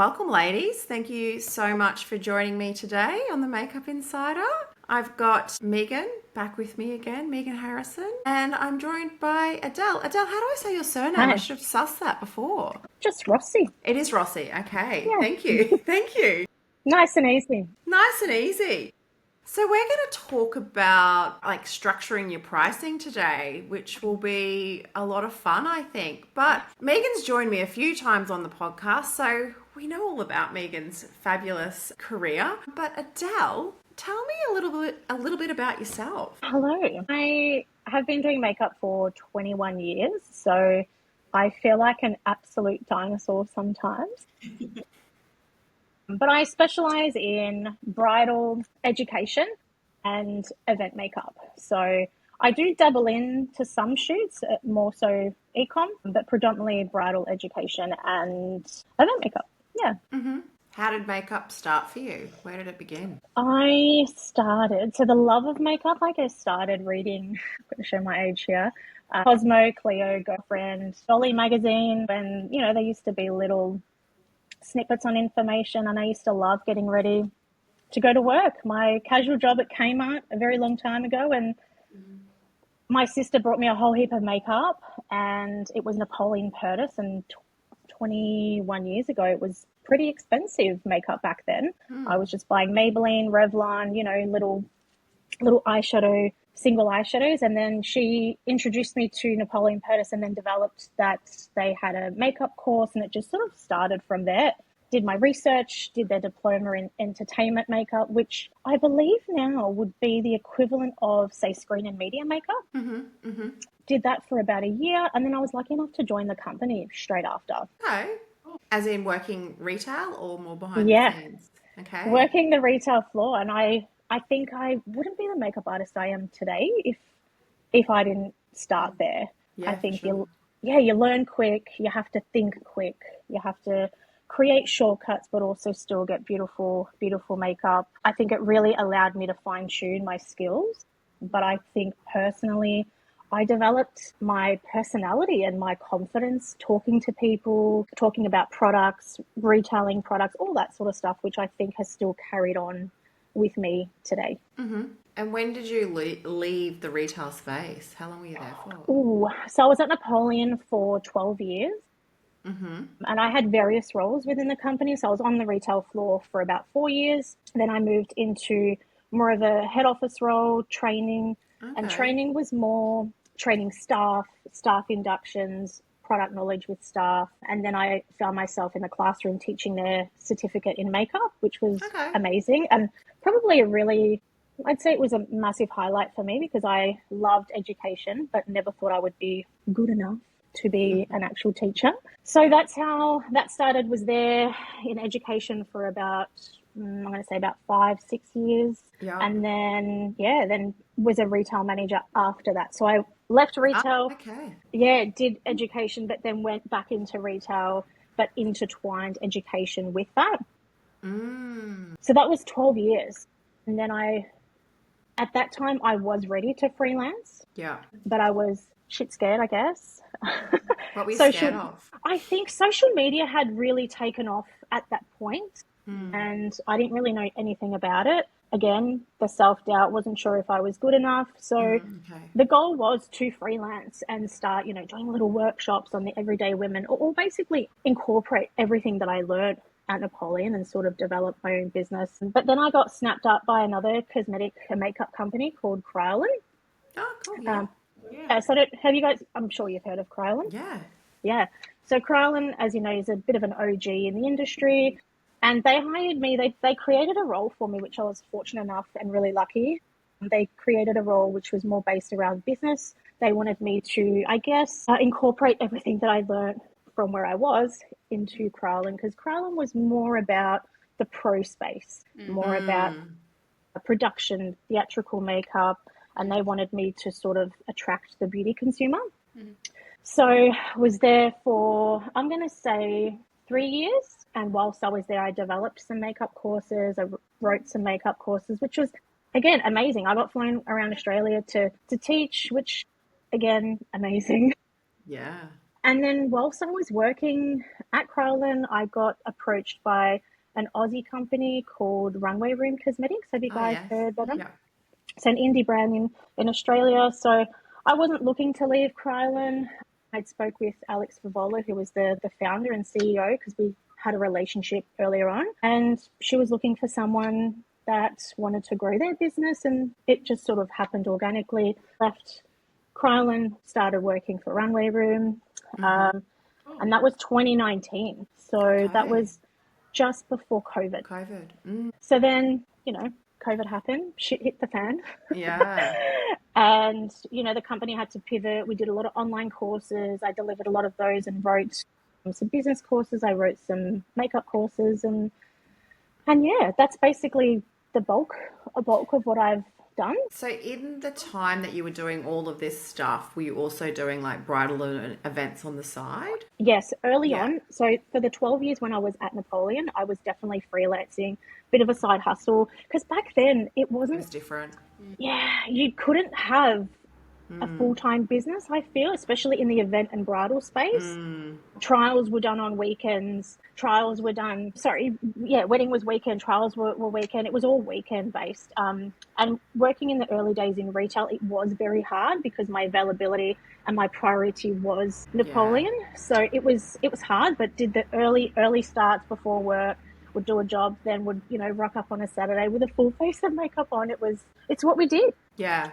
Welcome, ladies. Thank you so much for joining me today on the Makeup Insider. I've got Megan back with me again, Megan Harrison, and I'm joined by Adele. Adele, how do I say your surname? Hi. I should have sussed that before. Just Rossi. It is Rossi. Okay. Yeah. Thank you. Thank you. Nice and easy. Nice and easy. So we're going to talk about like structuring your pricing today, which will be a lot of fun, I think. But Megan's joined me a few times on the podcast, so we know all about Megan's fabulous career. But Adele, tell me a little bit about yourself. Hello. I have been doing makeup for 21 years, so I feel like an absolute dinosaur sometimes. But I specialize in bridal education and event makeup. So I do dabble into some shoots, more so ecom, but predominantly bridal education and event makeup. Yeah. How did makeup start for you? Where did it begin? So the love of makeup, I guess, started reading, I'm going to show my age here, Cosmo, Cleo, Girlfriend, Dolly magazine, when, there used to be little snippets on information, and I used to love getting ready to go to work. My casual job at Kmart a very long time ago, and my sister brought me a whole heap of makeup, and it was Napoleon Purtis, and 21 years ago it was pretty expensive makeup back then. I was just buying Maybelline, Revlon, little eyeshadow, single eyeshadows, and then she introduced me to Napoleon Purtis and then developed that they had a makeup course, and it just sort of started from there. Did my research, did their diploma in entertainment makeup, which I believe now would be the equivalent of, say, screen and media makeup. Did that for about a year, and then I was lucky enough to join the company straight after. Okay. As in working retail or more behind the Yeah, scenes? Okay. working the retail floor, and I think I wouldn't be the makeup artist I am today if I didn't start there. I Yeah, for think sure. you learn quick, you have to think quick, you have to create shortcuts, but also still get beautiful, beautiful makeup. I think it really allowed me to fine tune my skills. But I think personally, I developed my personality and my confidence talking to people, talking about products, retailing products, all that sort of stuff, which I think has still carried on with me today. And when did you leave the retail space? How long were you there for? Ooh, so I was at Napoleon for 12 years. And I had various roles within the company. So I was on the retail floor for about 4 years. Then I moved into more of a head office role, training. And Okay. training was more training staff inductions, product knowledge with staff. And then I found myself in the classroom teaching their certificate in makeup, which was Okay. amazing. And probably I'd say it was a massive highlight for me because I loved education, but never thought I would be good enough to be an actual teacher. So that's how that started, was there in education for about, I'm going to say about 5-6 years. Yeah. And then was a retail manager after that. So I left retail, Okay. did education, but then went back into retail, but intertwined education with that. So that was 12 years. And then at that time, I was ready to freelance, Yeah. but I was shit scared, I guess. What were you scared of? I think social media had really taken off at that point, and I didn't really know anything about it. Again, the self-doubt, wasn't sure if I was good enough. So Okay. the goal was to freelance and start, doing little workshops on the everyday women, or basically incorporate everything that I learned at Napoleon and sort of develop my own business. But then I got snapped up by another cosmetic and makeup company called Krylon. Oh, cool. Yeah. Have you guys, I'm sure you've heard of Krylon. Yeah. Yeah. So Krylon, as you know, is a bit of an OG in the industry. And they hired me. They created a role for me, which I was fortunate enough and really lucky. They created a role which was more based around business. They wanted me to, I guess, incorporate everything that I learned from where I was into Krylon, because Krylon was more about the pro space, more about production, theatrical makeup, and they wanted me to sort of attract the beauty consumer. So was there for, I'm going to say, 3 years. And whilst I was there, I developed some makeup courses. I wrote some makeup courses, which was, again, amazing. I got flown around Australia to teach, which, again, amazing. Yeah. And then whilst I was working at Crowland, I got approached by an Aussie company called Runway Room Cosmetics. Have you Oh, guys yes. heard of them? Yeah. It's an indie brand in Australia. So I wasn't looking to leave Crowland. I spoke with Alex Vivola, who was the founder and CEO, because we had a relationship earlier on. And she was looking for someone that wanted to grow their business. And it just sort of happened organically. Left Crowland, started working for Runway Room. And that was 2019. So that Okay. was just before COVID. COVID. So then, COVID happened, shit hit the fan. Yeah. And, the company had to pivot. We did a lot of online courses. I delivered a lot of those and wrote some business courses. I wrote some makeup courses and yeah, that's basically a bulk of what I've done. So in the time that you were doing all of this stuff, were you also doing like bridal events on the side? Yes, early Yeah. on. So for the 12 years when I was at Napoleon, I was definitely freelancing, bit of a side hustle. Because back then it It wasn't, was different. yeah, you couldn't have a full-time business, I feel, especially in the event and bridal space. Trials were done on weekends. Wedding was weekend, trials were weekend. It was all weekend based. And working in the early days in retail, it was very hard because my availability and my priority was Yeah. Napoleon. So it was hard, but did the early starts before work, would do a job, then would, rock up on a Saturday with a full face of makeup on. It's what we did. Yeah.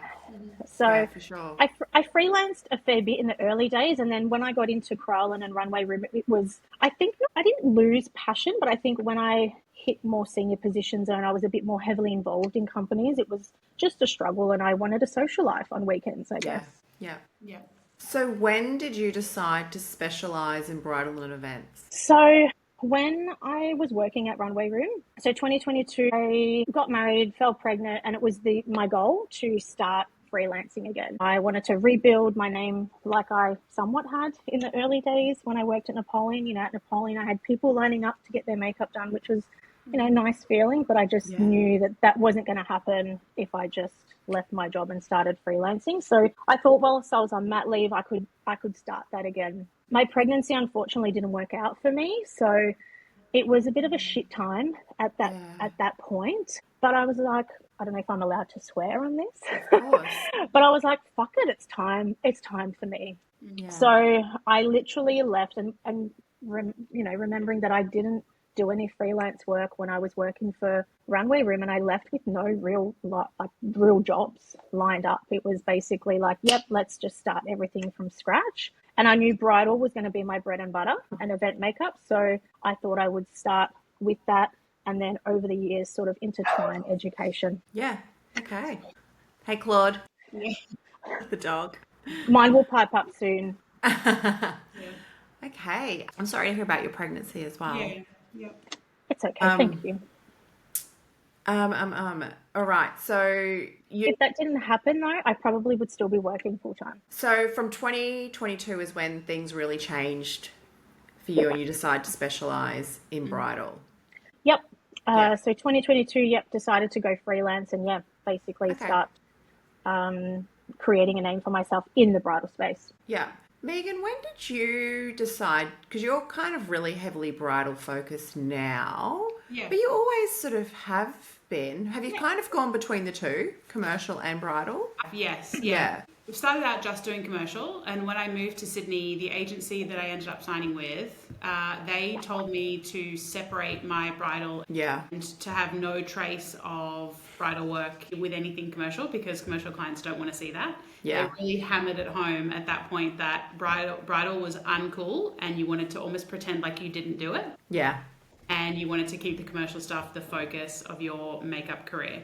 So Yeah, for sure. I freelanced a fair bit in the early days, and then when I got into Crowland and Runway Room, it was, I think I didn't lose passion, but I think when I hit more senior positions and I was a bit more heavily involved in companies, it was just a struggle, and I wanted a social life on weekends, I Yeah. guess. Yeah. Yeah. So when did you decide to specialize in bridal and events? So when I was working at Runway Room, so 2022, I got married, fell pregnant, and it was my goal to start freelancing again. I wanted to rebuild my name like I somewhat had in the early days when I worked at Napoleon. At Napoleon, I had people lining up to get their makeup done, which was, nice feeling, but I just Yeah. knew that wasn't going to happen if I just left my job and started freelancing. So I thought, well, if I was on mat leave, I could start that again. My pregnancy unfortunately didn't work out for me, so it was a bit of a shit time Yeah. at that point. But I was like, I don't know if I'm allowed to swear on this, Of course. but I was like, fuck it, it's time. It's time for me. Yeah. So I literally left and remembering that I didn't do any freelance work when I was working for Runway Room, and I left with no real jobs lined up. It was basically like, yep, let's just start everything from scratch. And I knew bridal was going to be my bread and butter and event makeup. So I thought I would start with that and then over the years sort of intertwine education. Yeah. Okay. Hey, Claude, Yeah. the dog. Mine will pipe up soon. Yeah. Okay. I'm sorry to hear about your pregnancy as well. Yeah. Yeah. It's okay. Thank Um, you. all right. If that didn't happen though, I probably would still be working full time. So from 2022 is when things really changed for you and you decide to specialize in bridal. Yep. Yeah. So 2022, yep, decided to go freelance and yeah, basically Okay. start creating a name for myself in the bridal space. Yeah. Megan, when did you decide? Because you're kind of really heavily bridal focused now, Yeah. but you always sort of have been. Have you Yeah. kind of gone between the two, commercial and bridal? Yes. Yeah. Yeah. We started out just doing commercial, and when I moved to Sydney, the agency that I ended up signing with, they told me to separate my bridal Yeah. and to have no trace of bridal work with anything commercial because commercial clients don't want to see that. Yeah. They really hammered it home at that point that bridal was uncool and you wanted to almost pretend like you didn't do it Yeah. and you wanted to keep the commercial stuff the focus of your makeup career.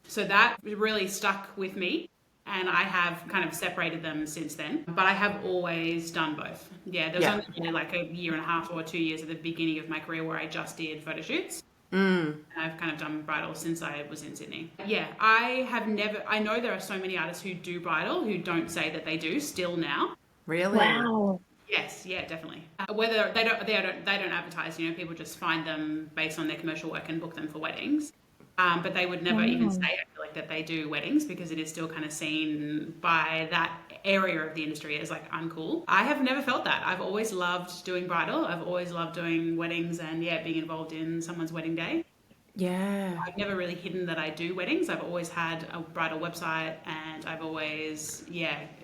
So that really stuck with me. And I have kind of separated them since then. But I have always done both. Yeah, there was Yeah. only like a year and a half or 2 years at the beginning of my career where I just did photo shoots. And I've kind of done bridal since I was in Sydney. Yeah, I know there are so many artists who do bridal who don't say that they do still now. Really? Wow. Yes, yeah, definitely. Whether they don't advertise, people just find them based on their commercial work and book them for weddings. But they would never even say, I feel like, that they do weddings, because it is still kind of seen by that area of the industry as like uncool. I have never felt that. I've always loved doing bridal. I've always loved doing weddings and being involved in someone's wedding day. Yeah. I've never really hidden that I do weddings. I've always had a bridal website, and I've always,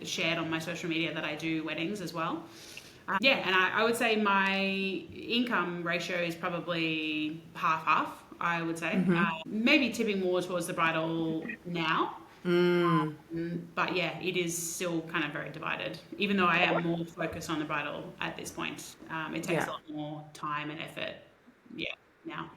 shared on my social media that I do weddings as well. And I would say my income ratio is probably half-half, I would say. Maybe tipping more towards the bridal now. But it is still kind of very divided. Even though I am more focused on the bridal at this point, it takes a lot more time and effort, now.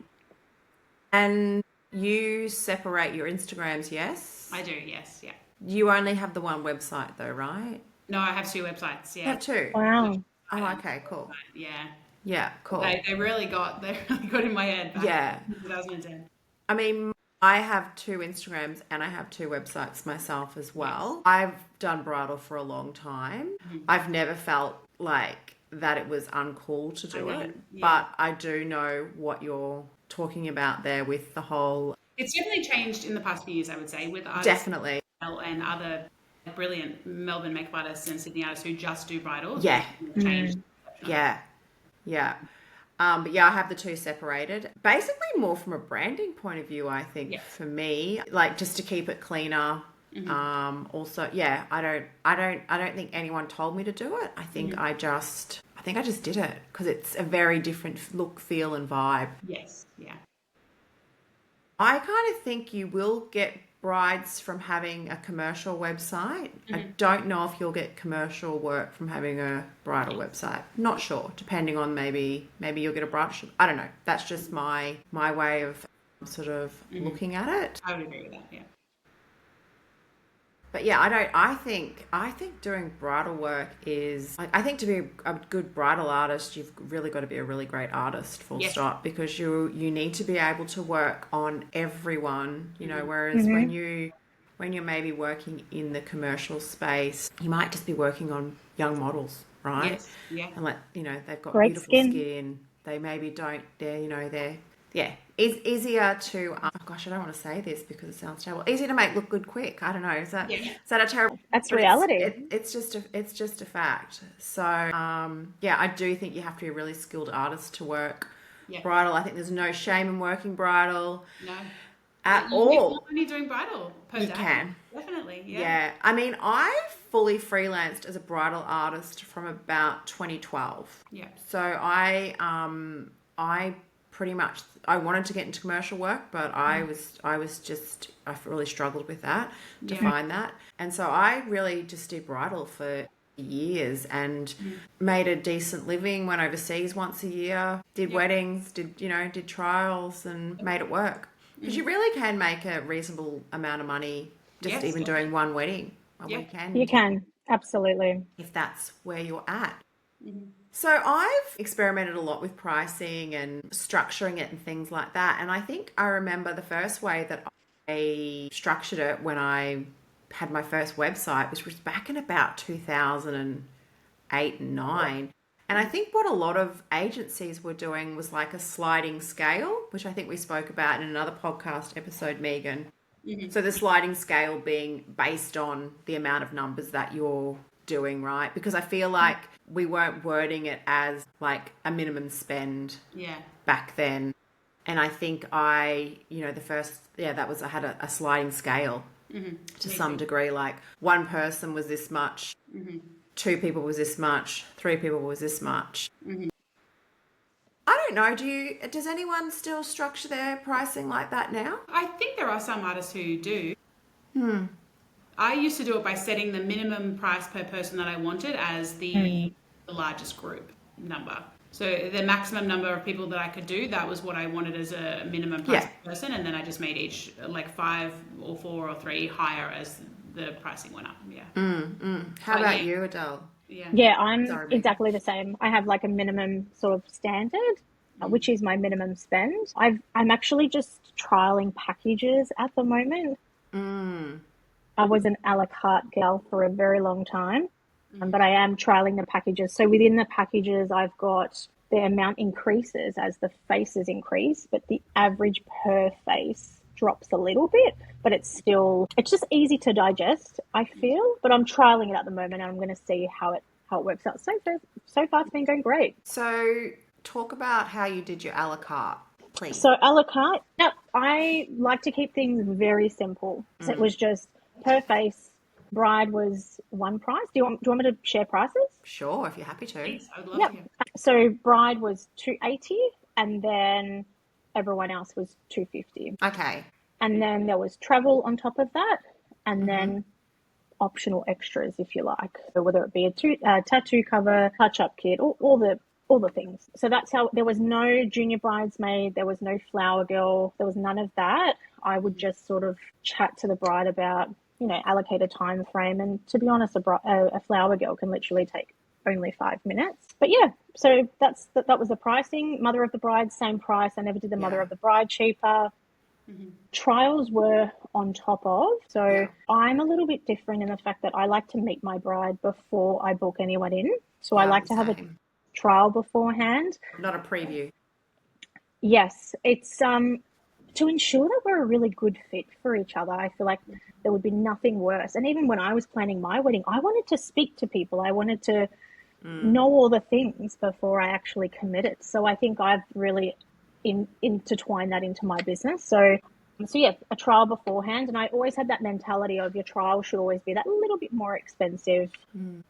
And you separate your Instagrams, yes? I do, yes, yeah. You only have the one website though, right? No, I have 2 websites, You have 2? Wow. Oh, okay, cool. Yeah. Yeah, cool. They really got in my head back in 2010. I mean, I have 2 Instagrams and I have 2 websites myself as well. I've done bridal for a long time. I've never felt like that it was uncool to do it, but I do know what you're talking about there with the whole... It's definitely changed in the past few years, I would say, with artists Definitely. and other brilliant Melbourne makeup artists and Sydney artists who just do bridals. Yeah. Changed. Yeah. But I have the 2 separated. Basically more from a branding point of view, I think, for me, like just to keep it cleaner. Also, I don't think anyone told me to do it. I think I just did it because it's a very different look, feel and vibe. Yes. Yeah. I kind of think you will get brides from having a commercial website. I don't know if you'll get commercial work from having a bridal website. Not sure, depending on maybe you'll get a bridal shop. I don't know. That's just my way of sort of looking at it. I would agree with that, yeah. But I think doing bridal work is, like, I think to be a good bridal artist, you've really got to be a really great artist, full stop, because you need to be able to work on everyone, whereas when you're maybe working in the commercial space, you might just be working on young models, right? Yes, yeah. And they've got Great beautiful skin. They maybe don't, it's easier to, oh gosh, I don't want to say this because it sounds terrible. Easier to make look good quick. I don't know. Is that a terrible? That's reality. It's just a fact. So, I do think you have to be a really skilled artist to work bridal. I think there's no shame in working bridal. No. At you all. Make more money doing bridal per You day. can. Definitely, Yeah. I mean, I fully freelanced as a bridal artist from about 2012. Yeah. So I pretty much, I wanted to get into commercial work, but I really struggled with that, to find that. And so I really just did bridal for years and made a decent living, went overseas once a year, did weddings, did trials and made it work. Because you really can make a reasonable amount of money just even doing one wedding a weekend. You can, absolutely. If that's where you're at. So I've experimented a lot with pricing and structuring it and things like that. And I think I remember the first way that I structured it when I had my first website, which was back in about 2008 and 9. And I think what a lot of agencies were doing was like a sliding scale, which I think we spoke about in another podcast episode, Megan. So the sliding scale being based on the amount of numbers that you're doing, right? Because I feel like we weren't wording it as like a minimum spend back then. And I think I had a sliding scale to some degree, like one person was this much, 2 people was this much, 3 people was this much. I don't know, does anyone still structure their pricing like that now? I think there are some artists who do. I used to do it by setting the minimum price per person that I wanted as the largest group number. So the maximum number of people that I could do, that was what I wanted as a minimum price per person. And then I just made each like 5 or 4 or 3 higher as the pricing went up. How about you, Adele? Yeah, I'm exactly the same. I have like a minimum sort of standard, which is my minimum spend. I'm actually just trialing packages at the moment. I was an a la carte girl for a very long time, but I am trialing the packages. So within the packages, I've got the amount increases as the faces increase, but the average per face drops a little bit, but it's just easy to digest, I feel. But I'm trialing it at the moment, and I'm going to see how it works out. So far, it's been going great. So talk about how you did your a la carte, please. So a la carte, yep, I like to keep things very simple. So it was just per face. Bride was one price. Do you want me to share prices? Sure, if you're happy to. Please, I would love Yep. to hear. So bride was $280, and then everyone else was $250. Okay. And then there was travel on top of that, and then optional extras, if you like. So whether it be a tattoo cover, touch-up kit, all the things. So that's how there was no junior bridesmaid, there was no flower girl, there was none of that. I would just sort of chat to the bride about, allocate a time frame. And to be honest, a flower girl can literally take only 5 minutes. But yeah, so that was the pricing. Mother of the bride, same price. I never did the mother of the bride cheaper. Trials were on top of. So I'm a little bit different in the fact that I like to meet my bride before I book anyone in. So I like to have a trial beforehand. Not a preview. Yes, it's to ensure that we're a really good fit for each other. I feel like there would be nothing worse. And even when I was planning my wedding, I wanted to speak to people. I wanted to know all the things before I actually committed. So I think I've really intertwined that into my business. So yeah, a trial beforehand. And I always had that mentality of your trial should always be that little bit more expensive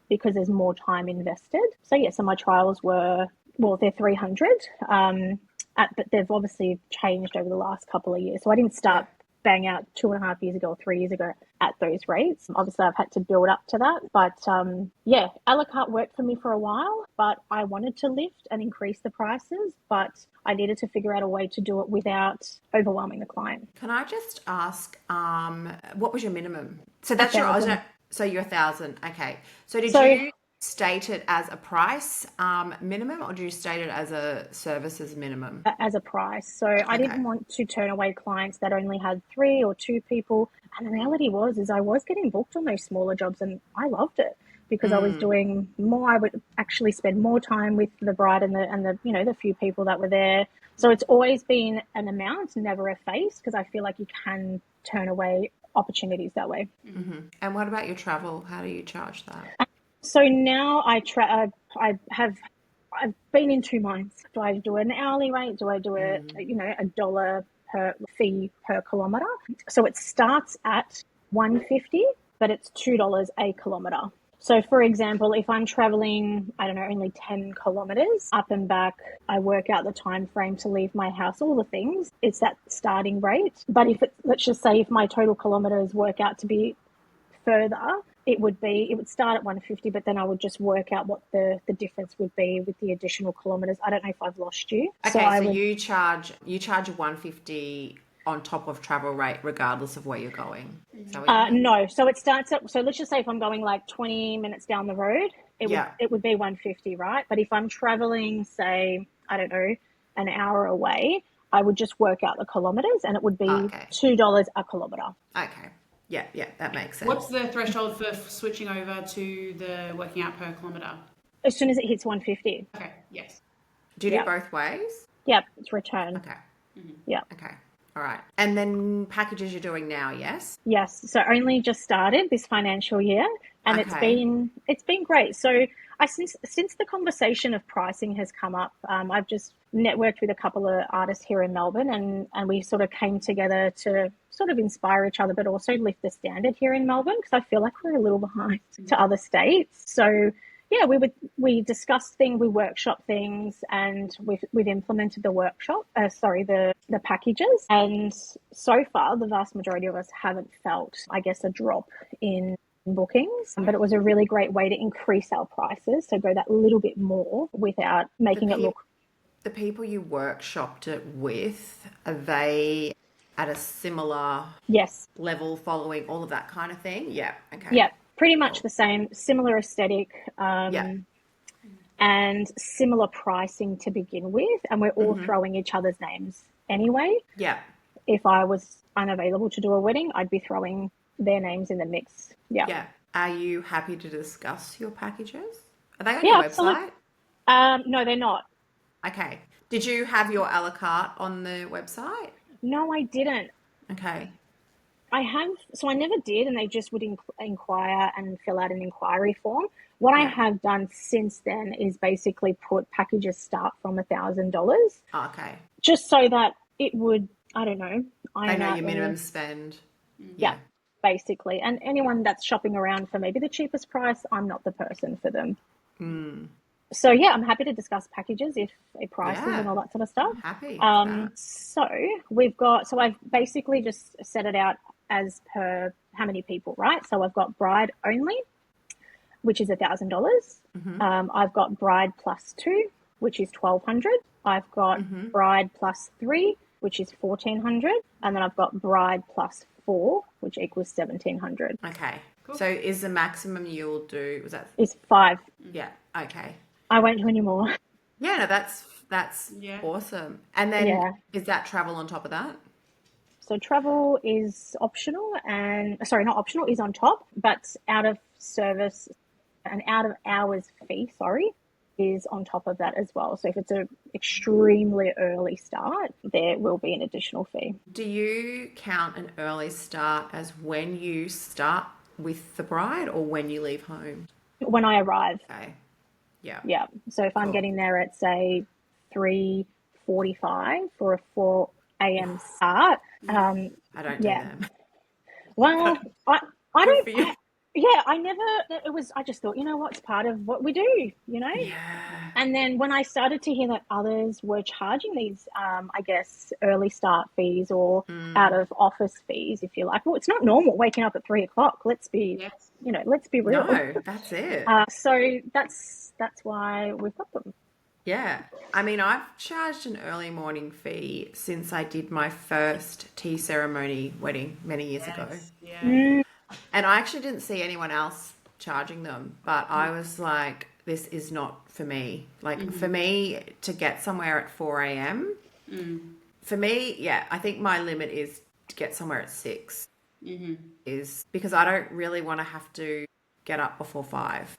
because there's more time invested. So yeah, so my trials were, they're 300. But they've obviously changed over the last couple of years. So I didn't start bang out 2.5 years ago or 3 years ago at those rates. Obviously, I've had to build up to that. But yeah, a la carte worked for me for a while, but I wanted to lift and increase the prices, but I needed to figure out a way to do it without overwhelming the client. Can I just ask, what was your minimum? So that's so you're 1,000. Okay. So did you state it as a price minimum, or do you state it as a services minimum? As a price. So I didn't want to turn away clients that only had 3 or 2 people. And the reality is I was getting booked on those smaller jobs, and I loved it because I was doing more. I would actually spend more time with the bride and the few people that were there. So it's always been an amount, never a face, because I feel like you can turn away opportunities that way. And what about your travel? How do you charge that? So now I've been in 2 months. Do I do an hourly rate? Do I do $1 per fee per kilometre? So it starts at $150, but it's $2 a kilometre. So for example, if I'm traveling, I don't know, only 10 kilometres up and back, I work out the time frame to leave my house, all the things, it's that starting rate. But let's just say if my total kilometres work out to be further, it would start at 150, but then I would just work out what the difference would be with the additional kilometres. I don't know if I've lost you. Okay, so you charge 150 on top of travel rate regardless of where you're going. No, so it starts at, so let's just say if I'm going like 20 minutes down the road, it would be 150, right? But if I'm traveling, say, I don't know, an hour away, I would just work out the kilometres, and it would be $2 a kilometre. Okay. Yeah, that makes sense. What's the threshold for switching over to the working out per kilometre? As soon as it hits 150. Okay, yes. Do you do both ways? Yep, it's return. Okay. Yeah. Okay. All right. And then packages you're doing now, yes? Yes. So only just started this financial year, and it's been great. So since the conversation of pricing has come up, I've just networked with a couple of artists here in Melbourne, and we sort of came together to sort of inspire each other, but also lift the standard here in Melbourne, because I feel like we're a little behind to other states. So yeah, we discussed things, we workshop things, and we've implemented the packages. And so far, the vast majority of us haven't felt, I guess, a drop in bookings, but it was a really great way to increase our prices, so go that little bit more without making it look. The people you workshopped it with, are they at a similar level, following all of that kind of thing? Yeah. Okay. Yeah, pretty much the same, similar aesthetic, and similar pricing to begin with, and we're all throwing each other's names anyway. Yeah. If I was unavailable to do a wedding, I'd be throwing their names in the mix. Yeah. Yeah. Are you happy to discuss your packages? Are they on your website? No, they're not. Okay. Did you have your a la carte on the website? No, I didn't. Okay. So I never did, and they just would inquire and fill out an inquiry form. What I Yeah. have done since then is basically put packages start from $1,000, Okay. just so that it would, I don't know, They iron know out your any, minimum spend. yeah, Yeah. basically. And anyone that's shopping around for maybe the cheapest price, I'm not the person for them. Mm. So yeah, I'm happy to discuss packages if prices and Yeah. all that sort of stuff. I'm happy for that. So I've basically just set it out as per how many people, right? So I've got bride only, which is $1,000. I've got bride plus two, which is 1,200. I've got bride plus three, which is 1,400, and then I've got bride plus four, which equals 1,700. Okay. Cool. So is the maximum you'll do, was that? Is five. Yeah. Okay. I won't do any more. Yeah, no, that's Yeah. awesome. And then Yeah. is that travel on top of that? So travel is optional, and sorry, not optional, is on top, but out of service and out of hours fee, sorry, is on top of that as well. So if it's an extremely early start, there will be an additional fee. Do you count an early start as when you start with the bride or when you leave home? When I arrive, Okay. Yeah. yeah. So if I'm Cool. getting there at say 3:45 for a 4 a.m. start, I don't do yeah. them. Well, I Good don't. for you. Yeah, I never. It was. I just thought, what's part of what we do, Yeah. And then when I started to hear that others were charging these, I guess, early start fees or out of office fees, if you like. Well, it's not normal waking up at 3 o'clock. Let's be, Yes. let's be real. No, that's it. So that's why we've got them. Yeah. I mean, I've charged an early morning fee since I did my first tea ceremony wedding many years ago. Yeah. And I actually didn't see anyone else charging them, but I was like, this is not for me. Like, for me to get somewhere at 4 a.m., for me, yeah, I think my limit is to get somewhere at 6, is because I don't really want to have to get up before 5.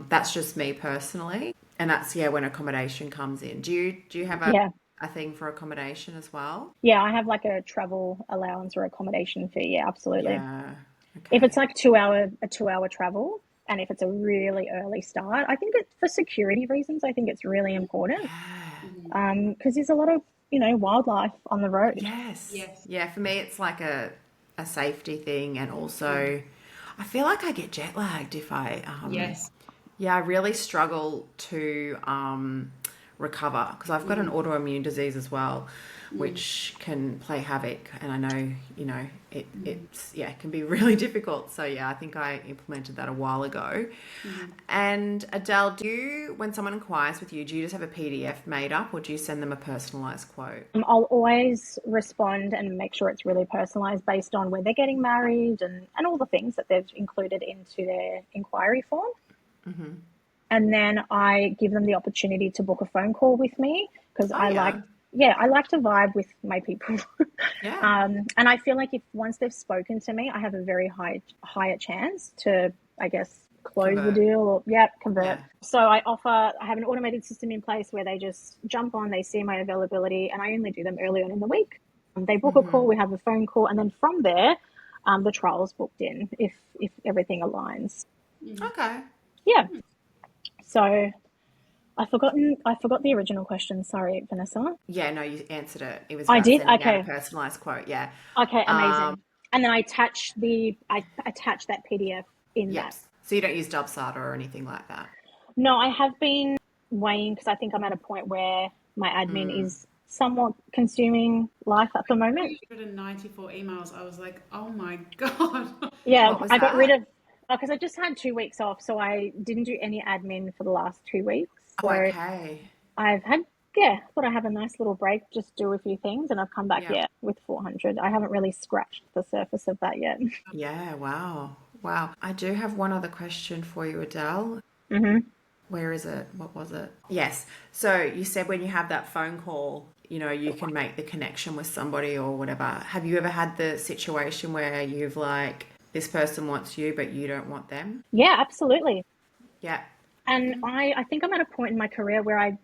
That's just me personally. And that's, yeah, when accommodation comes in. Do you have Yeah. a thing for accommodation as well? Yeah, I have like a travel allowance or accommodation fee. Yeah, absolutely. Yeah. If Okay. it's like a 2 hour travel, and if it's a really early start, I think for security reasons, I think it's really important. Because there's a lot of, wildlife on the road. Yes. Yes. Yeah, for me it's like a safety thing, and also I feel like I get jet lagged if I Yes. yeah, I really struggle to recover because I've got an autoimmune disease as well, which can play havoc. And I know, it's, yeah, it can be really difficult. So, yeah, I think I implemented that a while ago. And Adele, when someone inquires with you, do you just have a PDF made up or do you send them a personalised quote? I'll always respond and make sure it's really personalised based on where they're getting married and all the things that they've included into their inquiry form. And then I give them the opportunity to book a phone call with me because I like to vibe with my people. Yeah. And I feel like once they've spoken to me, I have a very higher chance to, I guess, close the Convert. deal or convert. Yeah. So I have an automated system in place where they just jump on, they see my availability, and I only do them early on in the week. They book a call, we have a phone call, and then from there, the trial's booked in if everything aligns. Okay. Yeah. So I forgot the original question. Sorry, Vanessa. Yeah, no, you answered it. It was I about did? sending out a Okay. personalised quote. Yeah. Okay, amazing. And then I attach that PDF in that. Yes. So you don't use Dubsata or anything like that? No, I have been weighing because I think I'm at a point where my admin is somewhat consuming life at the moment. 194 emails. I was like, oh my God. Yeah, What was I got that? rid of because I just had 2 weeks off, so I didn't do any admin for the last 2 weeks. Oh, So okay. I've had, thought I have a nice little break, just do a few things, and I've come back, Yeah. with 400. I haven't really scratched the surface of that yet. Yeah, wow. Wow. I do have one other question for you, Adele. Where is it? What was it? Yes. So you said when you have that phone call, you can make the connection with somebody or whatever. Have you ever had the situation where you've like, this person wants you, but you don't want them? Yeah, absolutely. Yeah. And I think I'm at a point in my career where I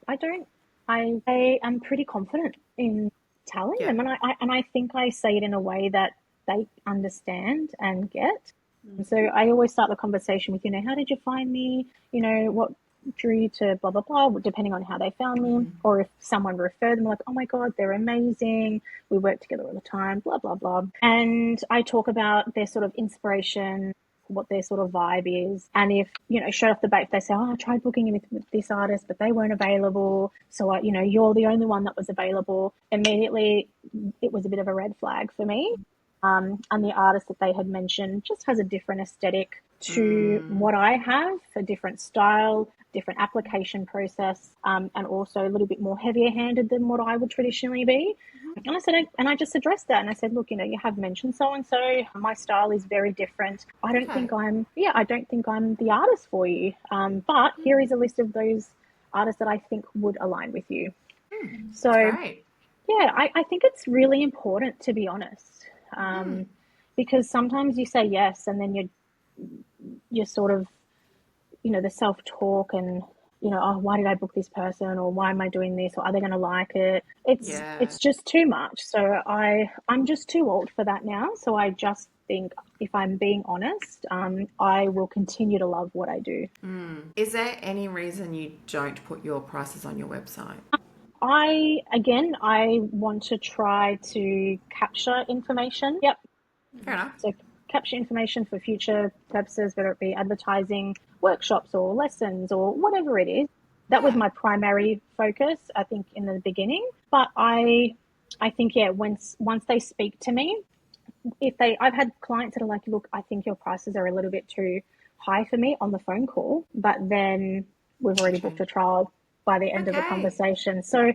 am pretty confident in telling Yeah. them. And I think I say it in a way that they understand and get. So I always start the conversation with, how did you find me? What drew you to blah, blah, blah, depending on how they found me. Or if someone referred them, like, oh my God, they're amazing. We work together all the time, blah, blah, blah. And I talk about their sort of inspiration, what their sort of vibe is. And if, straight off the bat, if they say, oh, I tried booking in with this artist, but they weren't available. So, you're the only one that was available. Immediately, it was a bit of a red flag for me. And the artist that they had mentioned just has a different aesthetic to what I have, a different style, different application process, and also a little bit more heavier handed than what I would traditionally be. And I just addressed that, and I said, look, you have mentioned so and so. My style is very different. I don't think I'm the artist for you. But here is a list of those artists that I think would align with you. So, Great. yeah, I think it's really important to be honest. Because sometimes you say yes, and then you're sort of, the self-talk and, oh, why did I book this person, or why am I doing this, or are they going to like it? It's just too much. So I'm just too old for that now. So I just think, if I'm being honest, I will continue to love what I do. Is there any reason you don't put your prices on your website? I want to try to capture information. Yep. Fair enough. So capture information for future purposes, whether it be advertising, workshops or lessons or whatever it is. That was my primary focus, I think, in the beginning. But I think, once they speak to me, I've had clients that are like, look, I think your prices are a little bit too high for me on the phone call, but then we've already booked a trial by the end of the conversation. So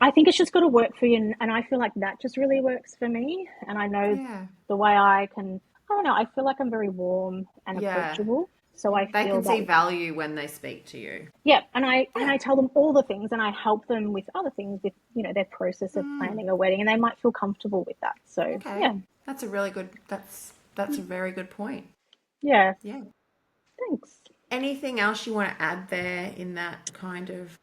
I think it's just got to work for you. And I feel like that just really works for me. And I know the way I don't know, I feel like I'm very warm and approachable. So they can see value when they speak to you. Yeah. And I tell them all the things, and I help them with other things, with, their process of planning a wedding, and they might feel comfortable with that. So, yeah. That's a really good, that's a very good point. Yeah. Yeah. Thanks. Anything else you want to add there in that kind of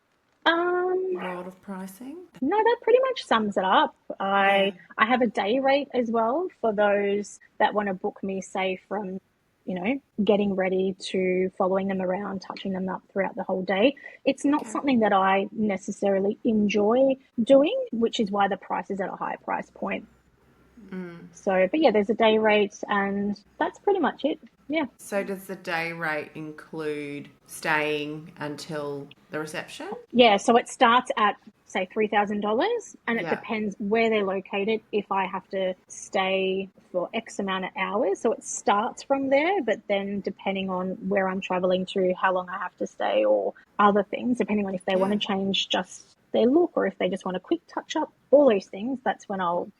world of pricing? No, that pretty much sums it up. I have a day rate as well for those that want to book me, say, from, getting ready to following them around, touching them up throughout the whole day. It's not something that I necessarily enjoy doing, which is why the price is at a high price point. So, but yeah, there's a day rate, and that's pretty much it. Yeah. So does the day rate include staying until the reception? Yeah, so it starts at, say, $3,000, and it depends where they're located, if I have to stay for X amount of hours. So it starts from there, but then depending on where I'm traveling to, how long I have to stay, or other things, depending on if they want to change just their look, or if they just want a quick touch up, all those things, that's when I'll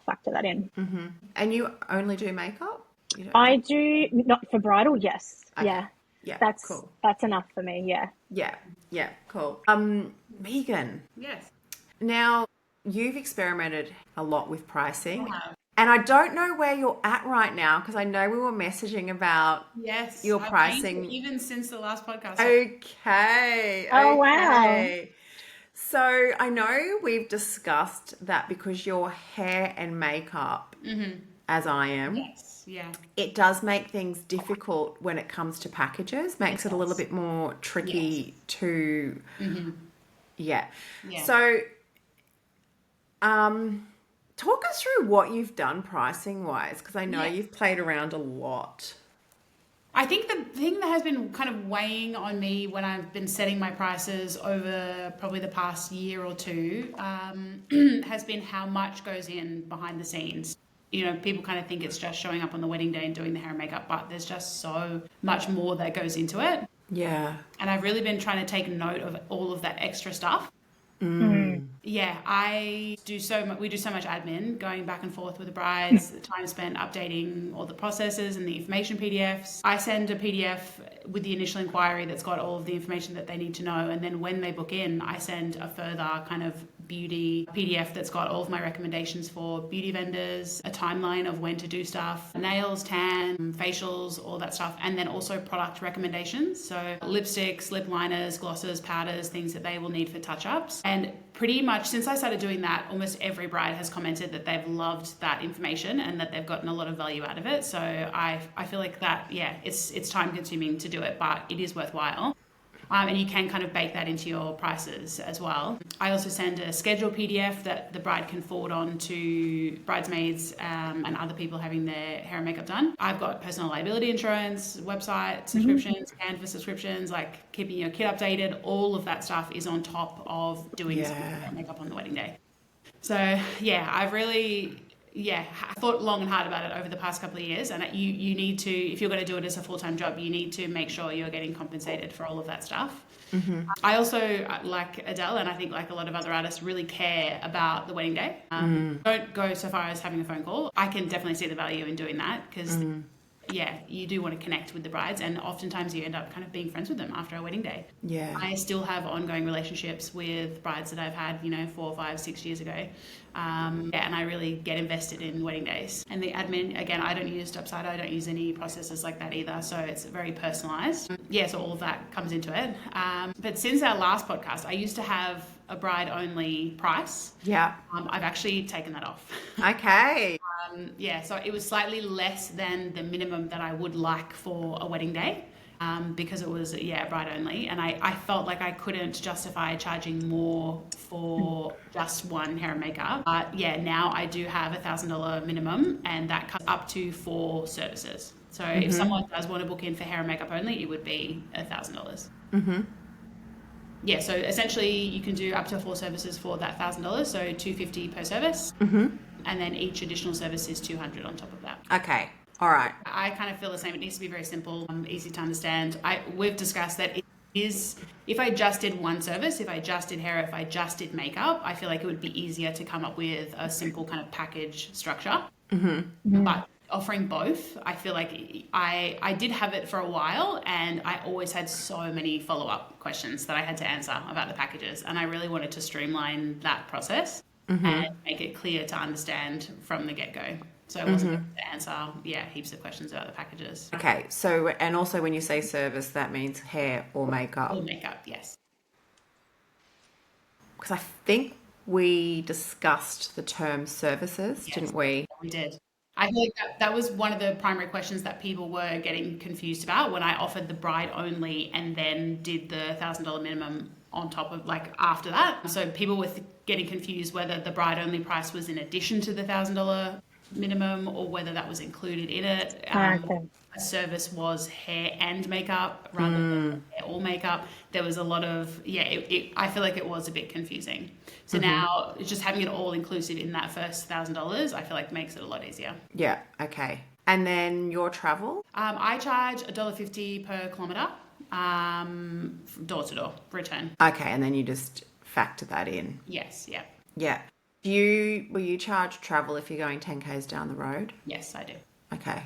factor that in. And you only do makeup? I do, not for bridal, yes. Okay. Yeah. That's cool. That's enough for me, yeah. Yeah, cool. Megan. Yes. Now, you've experimented a lot with pricing. Wow. And I don't know where you're at right now, because I know we were messaging about your pricing. Even since the last podcast. Okay. Oh, wow. So I know we've discussed that because your hair and makeup, as I am, it does make things difficult when it comes to packages, makes it a little bit more tricky to, So talk us through what you've done pricing-wise, because I know you've played around a lot. I think the thing that has been kind of weighing on me when I've been setting my prices over probably the past year or two has been how much goes in behind the scenes. People kind of think it's just showing up on the wedding day and doing the hair and makeup, but there's just so much more that goes into it. Yeah. And I've really been trying to take note of all of that extra stuff. Yeah, we do so much admin, going back and forth with the brides, the time spent updating all the processes and the information PDFs. I send a PDF with the initial inquiry that's got all of the information that they need to know, and then when they book in, I send a further kind of beauty PDF that's got all of my recommendations for beauty vendors, a timeline of when to do stuff, nails, tan, facials, all that stuff, and then also product recommendations. So lipsticks, lip liners, glosses, powders, things that they will need for touch-ups. And pretty much since I started doing that, almost every bride has commented that they've loved that information and that they've gotten a lot of value out of it. So I feel like that, yeah, it's time consuming to do it, but it is worthwhile. And you can kind of bake that into your prices as well. I also send a schedule PDF that the bride can forward on to bridesmaids and other people having their hair and makeup done. I've got personal liability insurance, website subscriptions, Canva subscriptions, like keeping your kit updated. All of that stuff is on top of doing some hair and makeup on the wedding day. So yeah, I've really... I thought long and hard about it over the past couple of years, and you need to, if you're going to do it as a full-time job, you need to make sure you're getting compensated for all of that stuff. I also, like Adele, and I think like a lot of other artists, really care about the wedding day. Don't go so far as having a phone call. I can definitely see the value in doing that because you do want to connect with the brides, and oftentimes you end up kind of being friends with them after a wedding day. I still have ongoing relationships with brides that I've had 4, 5, 6 years ago. And I really get invested in wedding days. And the admin, again, I don't use Dubside, I don't use any processes like that either, so it's very personalised. So all of that comes into it. But since our last podcast, I used to have a bride-only price. I've actually taken that off. Okay. So it was slightly less than the minimum that I would like for a wedding day. Because it was bride only, and I felt like I couldn't justify charging more for just one hair and makeup. Now I do have $1,000 minimum, and that comes up to 4 services. So if someone does want to book in for hair and makeup only, it would be $1,000. So essentially you can do up to 4 services for that $1,000, so $250 per service, and then each additional service is $200 on top of that. Okay. All right. I kind of feel the same. It needs to be very simple, easy to understand. We've discussed that it is, if I just did one service, if I just did hair, if I just did makeup, I feel like it would be easier to come up with a simple kind of package structure. But offering both, I feel like I did have it for a while, and I always had so many follow-up questions that I had to answer about the packages. And I really wanted to streamline that process and make it clear to understand from the get-go. So I wasn't able to answer, heaps of questions about the packages. Okay, so, and also when you say service, that means hair or makeup? Or makeup, yes. Because I think we discussed the term services, didn't we? We did. I feel like that was one of the primary questions that people were getting confused about when I offered the bride only and then did the $1,000 minimum on top of, like, after that. So people were getting confused whether the bride only price was in addition to the $1,000 minimum or whether that was included in it. A service was hair and makeup rather than hair or makeup. There was a lot of, I feel like it was a bit confusing. So now just having it all inclusive in that first $1,000, I feel like makes it a lot easier. Yeah, okay. And then your travel? I charge $1.50 per kilometre, door to door, return. Okay, and then you just factor that in? Yes, yeah. Yeah. Will you charge travel if you're going 10Ks down the road? Yes, I do. Okay.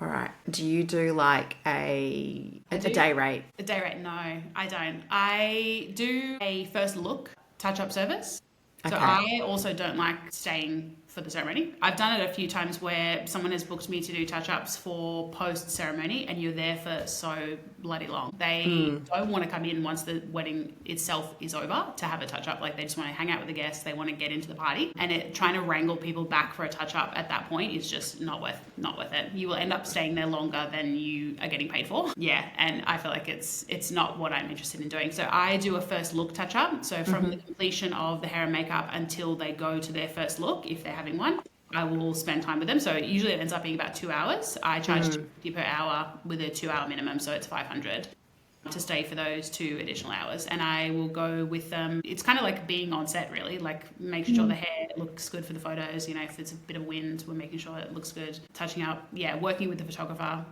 All right. Do you do like a day rate? A day rate? No, I don't. I do a first look touch-up service. So I also don't like staying for the ceremony. I've done it a few times where someone has booked me to do touch-ups for post-ceremony and you're there for so bloody long. They don't want to come in once the wedding itself is over to have a touch-up. Like, they just want to hang out with the guests. They want to get into the party. And trying to wrangle people back for a touch-up at that point is just not worth it. You will end up staying there longer than you are getting paid for. Yeah, and I feel like it's not what I'm interested in doing. So I do a first look touch-up. So from the completion of the hair and makeup until they go to their first look, if they're having one, I will spend time with them. So usually it ends up being about 2 hours. I charge $250 per hour with a 2-hour minimum, so it's $500 to stay for those 2 additional hours. And I will go with them. It's kind of like being on set, really, like making sure the hair looks good for the photos. If it's a bit of wind, we're making sure it looks good. Touching up, working with the photographer,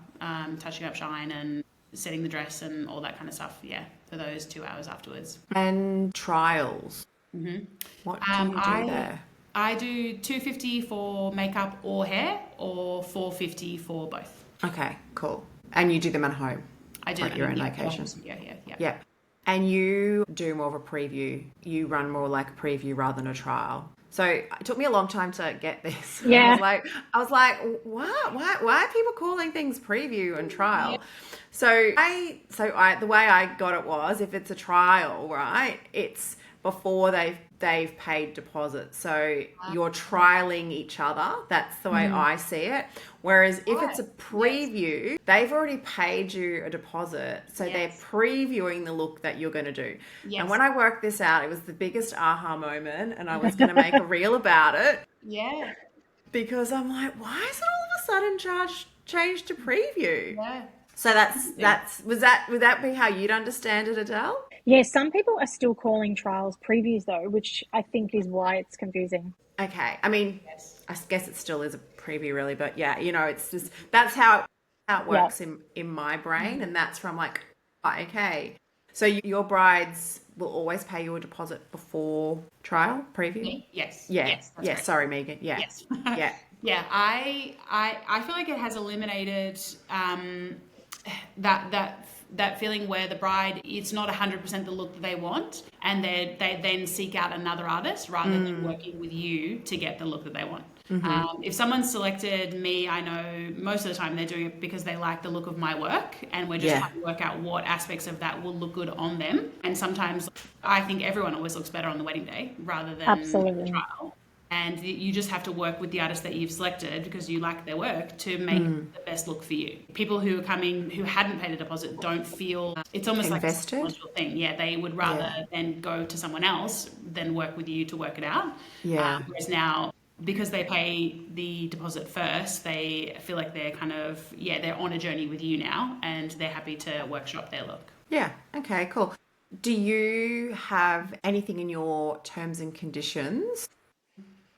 touching up shine and setting the dress and all that kind of stuff, for those 2 hours afterwards. And trials. What do you do there? I do $250 for makeup or hair, or $450 for both. Okay, cool. And you do them at home? I do at your own location? Yeah. And you do more of a preview. You run more like a preview rather than a trial. So it took me a long time to get this. Yeah. I was like, what? Why are people calling things preview and trial? The way I got it was, if it's a trial, right, it's before they've paid deposit. So you're trialing each other. That's the way I see it. Whereas if it's a preview, they've already paid you a deposit. So they're previewing the look that you're going to do. Yes. And when I worked this out, it was the biggest aha moment, and I was going to make a reel about it. Yeah. Because I'm like, why is it all of a sudden changed to preview? Yeah. So would that be how you'd understand it, Adele? Yeah, some people are still calling trials previews though, which I think is why it's confusing. Okay. I mean, I guess it still is a preview really, but yeah, it's just, that's how it works in my brain. And that's from like, okay. So your brides will always pay you a deposit before trial preview? Yes. Yeah. Yes. Yeah. Right. Sorry, Megan. Yeah. Yes. Yeah. Yeah. I feel like it has eliminated that feeling where the bride, it's not 100% the look that they want, and they then seek out another artist rather than working with you to get the look that they want. If someone selected me, I know most of the time they're doing it because they like the look of my work, and we're just trying to work out what aspects of that will look good on them. And sometimes I think everyone always looks better on the wedding day rather than Absolutely. the trial. And you just have to work with the artist that you've selected because you like their work to make the best look for you. People who are coming who hadn't paid a deposit don't feel, it's almost invested? like a psychological thing. Yeah, they would rather then go to someone else than work with you to work it out. Yeah. Whereas now, because they pay the deposit first, they feel like they're kind of, they're on a journey with you now, and they're happy to workshop their look. Yeah. Okay, cool. Do you have anything in your terms and conditions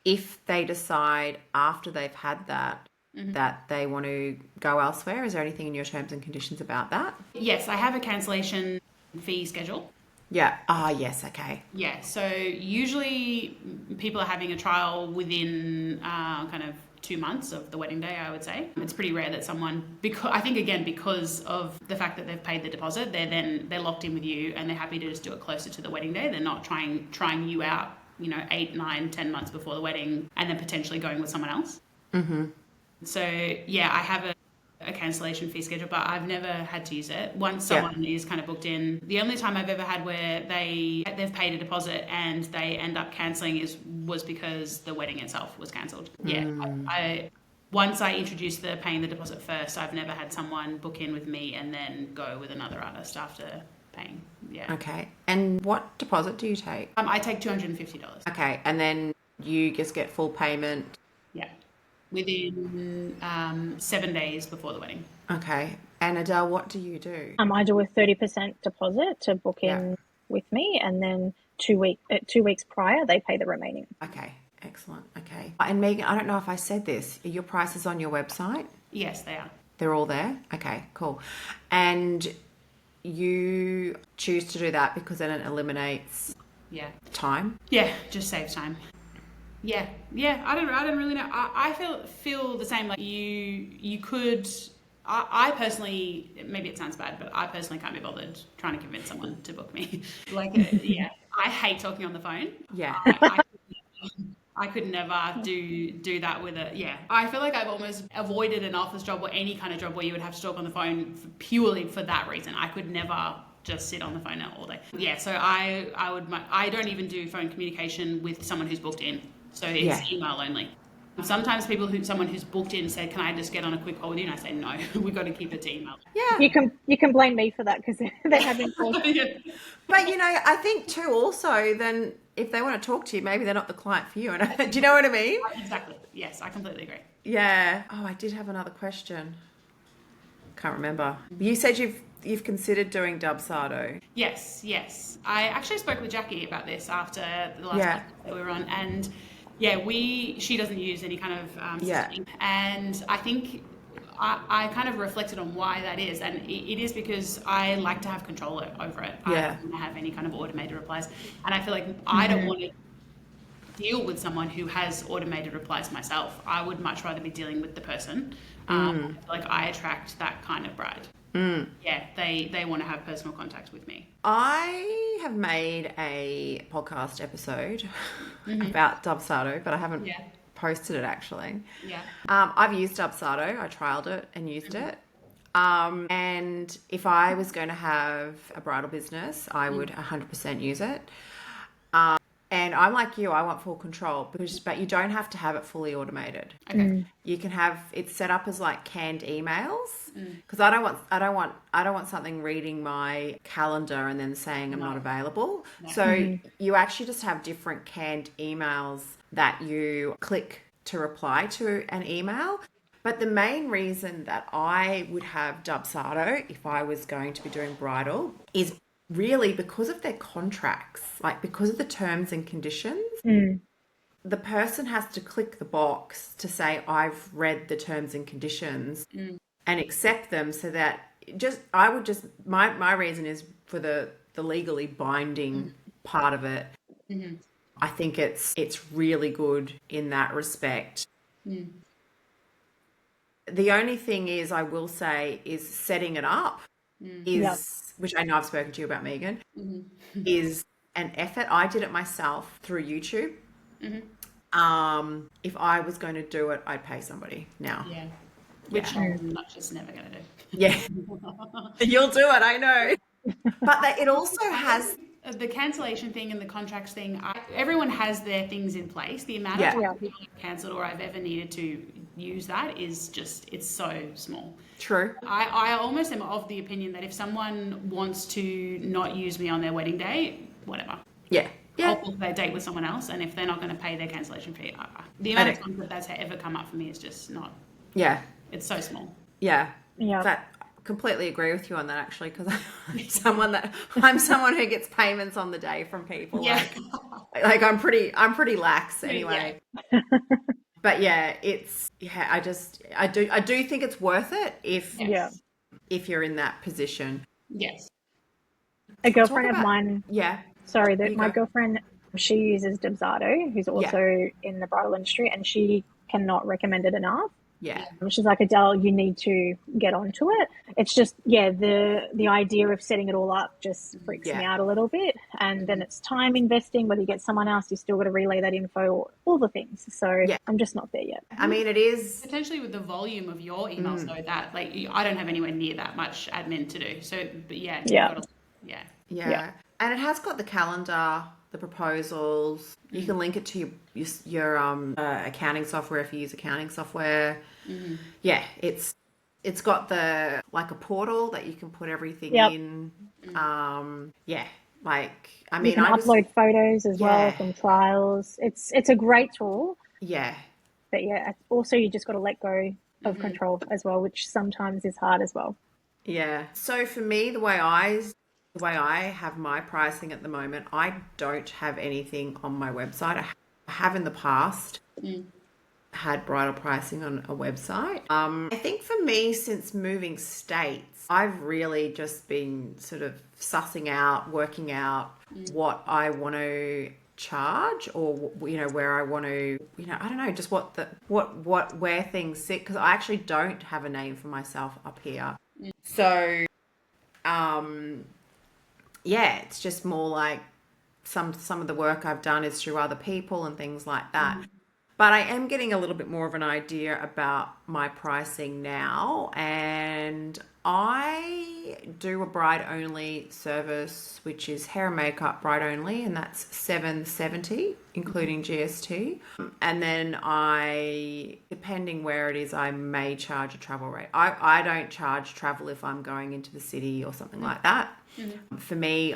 if they decide after they've had that that they want to go elsewhere? Is there anything in your terms and conditions about that? Yes, I have a cancellation fee schedule. Yeah. Yes. Okay. Yeah. So usually people are having a trial within kind of 2 months of the wedding day, I would say. It's pretty rare that someone, because of the fact that they've paid the deposit, they're locked in with you and they're happy to just do it closer to the wedding day. They're not trying you out 8, 9, 10 months before the wedding and then potentially going with someone else. So yeah, I have a cancellation fee schedule, but I've never had to use it. Once someone is kind of booked in, the only time I've ever had where they've paid a deposit and they end up cancelling was because the wedding itself was cancelled. Once I introduced the paying the deposit first, I've never had someone book in with me and then go with another artist after paying. Yeah. Okay. And what deposit do you take? I take $250. Okay. And then you just get full payment? Yeah. Within 7 days before the wedding. Okay. And Adele, what do you do? I do a 30% deposit to book in with me, and then 2 weeks prior they pay the remaining. Okay. Excellent. Okay. And Megan, I don't know if I said this. Are your prices on your website? Yes, they are. They're all there? Okay, cool. And you choose to do that because then it eliminates time? Yeah, just saves time. Yeah. I don't really know. I feel the same. Like you could. I personally, maybe it sounds bad, but I personally can't be bothered trying to convince someone to book me. I hate talking on the phone. Yeah. I could never do that with it. Yeah. I feel like I've almost avoided an office job or any kind of job where you would have to talk on the phone purely for that reason. I could never just sit on the phone all day. Yeah. So I don't even do phone communication with someone who's booked in. So it's email only. Sometimes someone who's booked in said, "Can I just get on a quick call with you?" And I say, "No, we've got to keep it to email." Yeah. You can blame me for that because they haven't called. But I think too also then if they want to talk to you, maybe they're not the client for you. And do you know what I mean? Exactly. Yes, I completely agree. Yeah. Oh, I did have another question. Can't remember. You said you've considered doing Dubsado. Yes. I actually spoke with Jackie about this after the last podcast that we were on, and she doesn't use any kind of system. And I think I kind of reflected on why that is, and it is because I like to have control over it. I don't want to have any kind of automated replies, and I feel like I don't want to deal with someone who has automated replies myself. I would much rather be dealing with the person. I feel like I attract that kind of bride. yeah, they want to have personal contact with me. I have made a podcast episode about Dubsado, but I haven't Yeah. posted it actually. Yeah. I've used Dubsado. I trialed it and used it. And if I was going to have a bridal business, I would 100% use it. And I'm like you, I want full control but you don't have to have it fully automated. Okay. You can have it set up as like canned emails because I don't want something reading my calendar and then saying I'm not available. No. So you actually just have different canned emails that you click to reply to an email. But the main reason that I would have Dubsado if I was going to be doing bridal is really because of their contracts, like because of the terms and conditions. The person has to click the box to say, I've read the terms and conditions and accept them, so that my reason is for the legally binding part of it. I think it's really good in that respect. The only thing is, I will say, is setting it up which I know I've spoken to you about, Megan, is an effort. I did it myself through YouTube. If I was going to do it, I'd pay somebody now. Yeah. Which I'm just never going to do. Yeah. You'll do it, I know. But it also has... The cancellation thing and the contracts thing, everyone has their things in place. The amount of times people have cancelled or I've ever needed to use that is just, it's so small. True. I almost am of the opinion that if someone wants to not use me on their wedding day, whatever. Yeah. I'll book their date with someone else, and if they're not going to pay their cancellation fee, the amount of times that's ever come up for me is just not... Yeah. It's so small. Yeah. That... completely agree with you on that, actually, because I'm someone who gets payments on the day from people. Yeah. Like I'm pretty lax anyway. Yeah. But I do think it's worth it if you're in that position. Yes. A girlfriend of mine. Yeah. Sorry, my girlfriend, she uses Dubsado, who's also in the bridal industry, and she cannot recommend it enough. Yeah. She's like, Adele, you need to get onto it. It's just, the idea of setting it all up just freaks me out a little bit. And then it's time investing, whether you get someone else, you still got to relay that info, all the things. So I'm just not there yet. I mean, it is... potentially with the volume of your emails, though, that, like, I don't have anywhere near that much admin to do. So, but yeah. And it has got the calendar, the proposals. You can link it to your accounting software if you use accounting software. Yeah, it's got a portal that you can put everything in. Like, I mean, you can upload photos as well from trials. It's a great tool. Yeah. But also you just got to let go of control as well, which sometimes is hard as well. Yeah. So for me, the way I have my pricing at the moment, I don't have anything on my website. I have in the past had bridal pricing on a website. I think for me, since moving states, I've really just been sort of sussing out, working out what I want to charge, or where I want to, I don't know, just where things sit, because I actually don't have a name for myself up here. So it's just more like some of the work I've done is through other people and things like that. But I am getting a little bit more of an idea about my pricing now, and I do a bride only service, which is hair and makeup bride only, and that's $770 including GST. And then depending where it is, I may charge a travel rate. I don't charge travel if I'm going into the city or something like that. For me,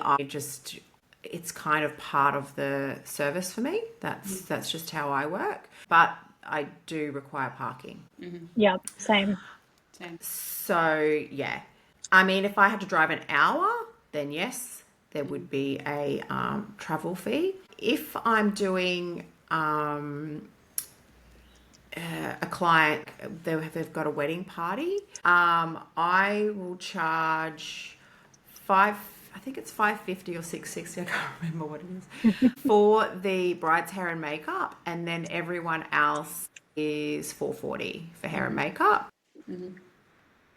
it's kind of part of the service for me. That's just how I work. But I do require parking. Yeah, same. So, yeah. I mean, if I had to drive an hour, then yes, there would be a travel fee. If I'm doing a client, they've got a wedding party, I will charge I think it's $550 or $660, I can't remember what it is, for the bride's hair and makeup, and then everyone else is $440 for hair and makeup.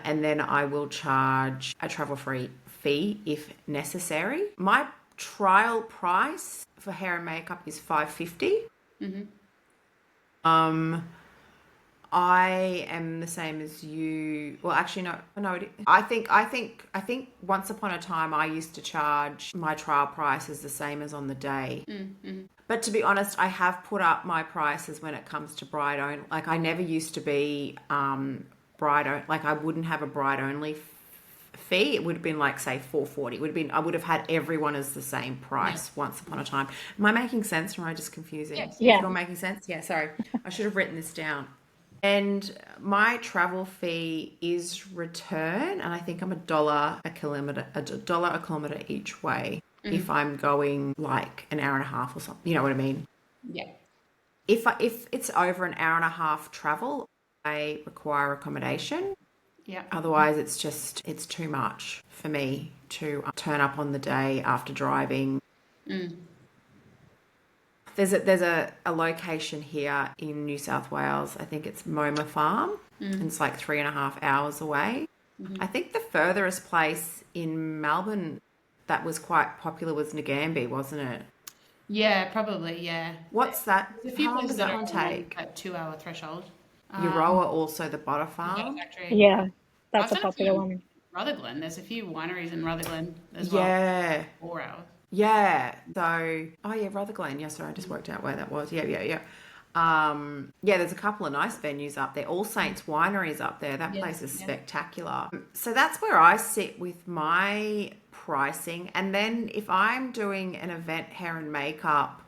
And then I will charge a travel-free fee if necessary. My trial price for hair and makeup is $550. I am the same as you. Well, actually, no. I think once upon a time I used to charge my trial prices the same as on the day. But to be honest, I have put up my prices when it comes to bride only. Like I never used to be like I wouldn't have a bride only fee. It would have been like say $440. I would have had everyone as the same price once upon a time. Am I making sense or am I just confusing? Yes. Is it all making sense? Yeah, sorry. I should have written this down. And my travel fee is return, and I think I'm $1 a kilometer each way if I'm going like an hour and a half or something. You know what I mean? Yeah. If it's over an hour and a half travel, I require accommodation. Yeah. Otherwise, it's too much for me to turn up on the day after driving. There's a location here in New South Wales. I think it's Moma Farm. And it's like 3.5 hours away. I think the furthest place in Melbourne that was quite popular was Ngambie, wasn't it? Yeah, probably, yeah. What's that? There's a few How long places does that that are one on take? that 2 hour threshold. Euroa, also the butter Butter farm. Factory. Yeah, that's I've a done popular few one. Rutherglen. There's a few wineries in Rutherglen as well. Yeah. 4 hours. Yeah. So, Rutherglen. Yeah, sorry, I just worked out where that was. Yeah. There's a couple of nice venues up there. All Saints Wineries up there. That place is spectacular. So that's where I sit with my pricing. And then if I'm doing an event hair and makeup,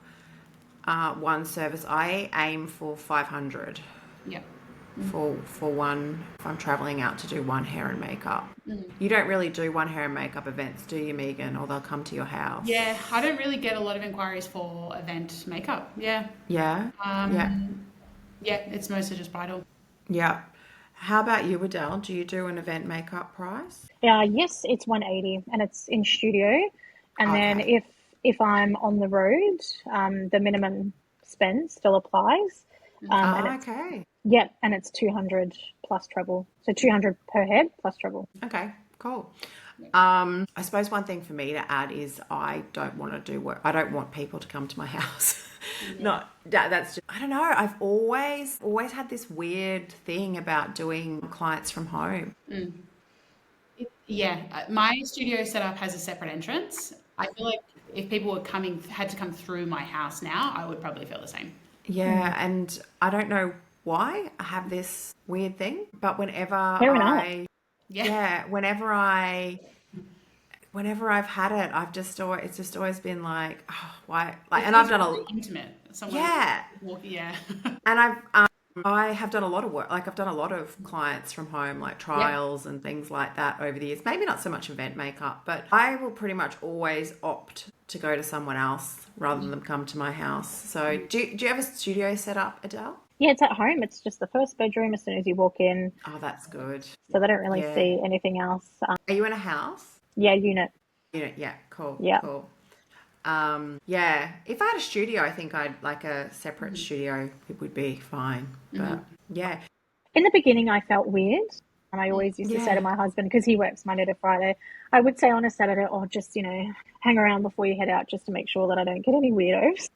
one service, I aim for 500 Yeah. for one if I'm traveling out to do one hair and makeup. You don't really do one hair and makeup events, do you, Megan? Or they'll come to your house? Yeah, I don't really get a lot of inquiries for event makeup. Yeah. Yeah. Yeah, it's mostly just bridal. Yeah. How about you, Adele? Do you do an event makeup price? Yes, it's 180 and it's in studio. And then Okay. if I'm on the road, the minimum spend still applies. And it's Okay. and it's 200 plus travel. So 200 per head plus travel. Okay, cool. I suppose one thing for me to add is I don't want to do work. I don't want people to come to my house. That's just, I don't know. I've always had this weird thing about doing clients from home. Yeah, my studio setup has a separate entrance. I feel like if people had to come through my house now, I would probably feel the same. Yeah, and I don't know why I have this weird thing, but Fair enough. whenever I've had it, it's just always been like, oh, why? Like, It and I've feels done really intimate. Someone yeah, walking, yeah. and I have done a lot of work. Like I've done a lot of clients from home, like trials and things like that over the years. Maybe not so much event makeup, but I will pretty much always opt to go to someone else rather than them come to my house. So do you have a studio set up, Adele? Yeah, it's at home. It's just the first bedroom as soon as you walk in. Oh, that's good. So they don't really Yeah. see anything else. Are you in a house? Unit. Yeah, cool. Yeah. Cool. If I had a studio, I think I'd like a separate studio. It would be fine. But yeah. In the beginning, I felt weird. And I always used to say to my husband, because he works Monday to Friday, I would say on a Saturday, oh, just, hang around before you head out just to make sure that I don't get any weirdos.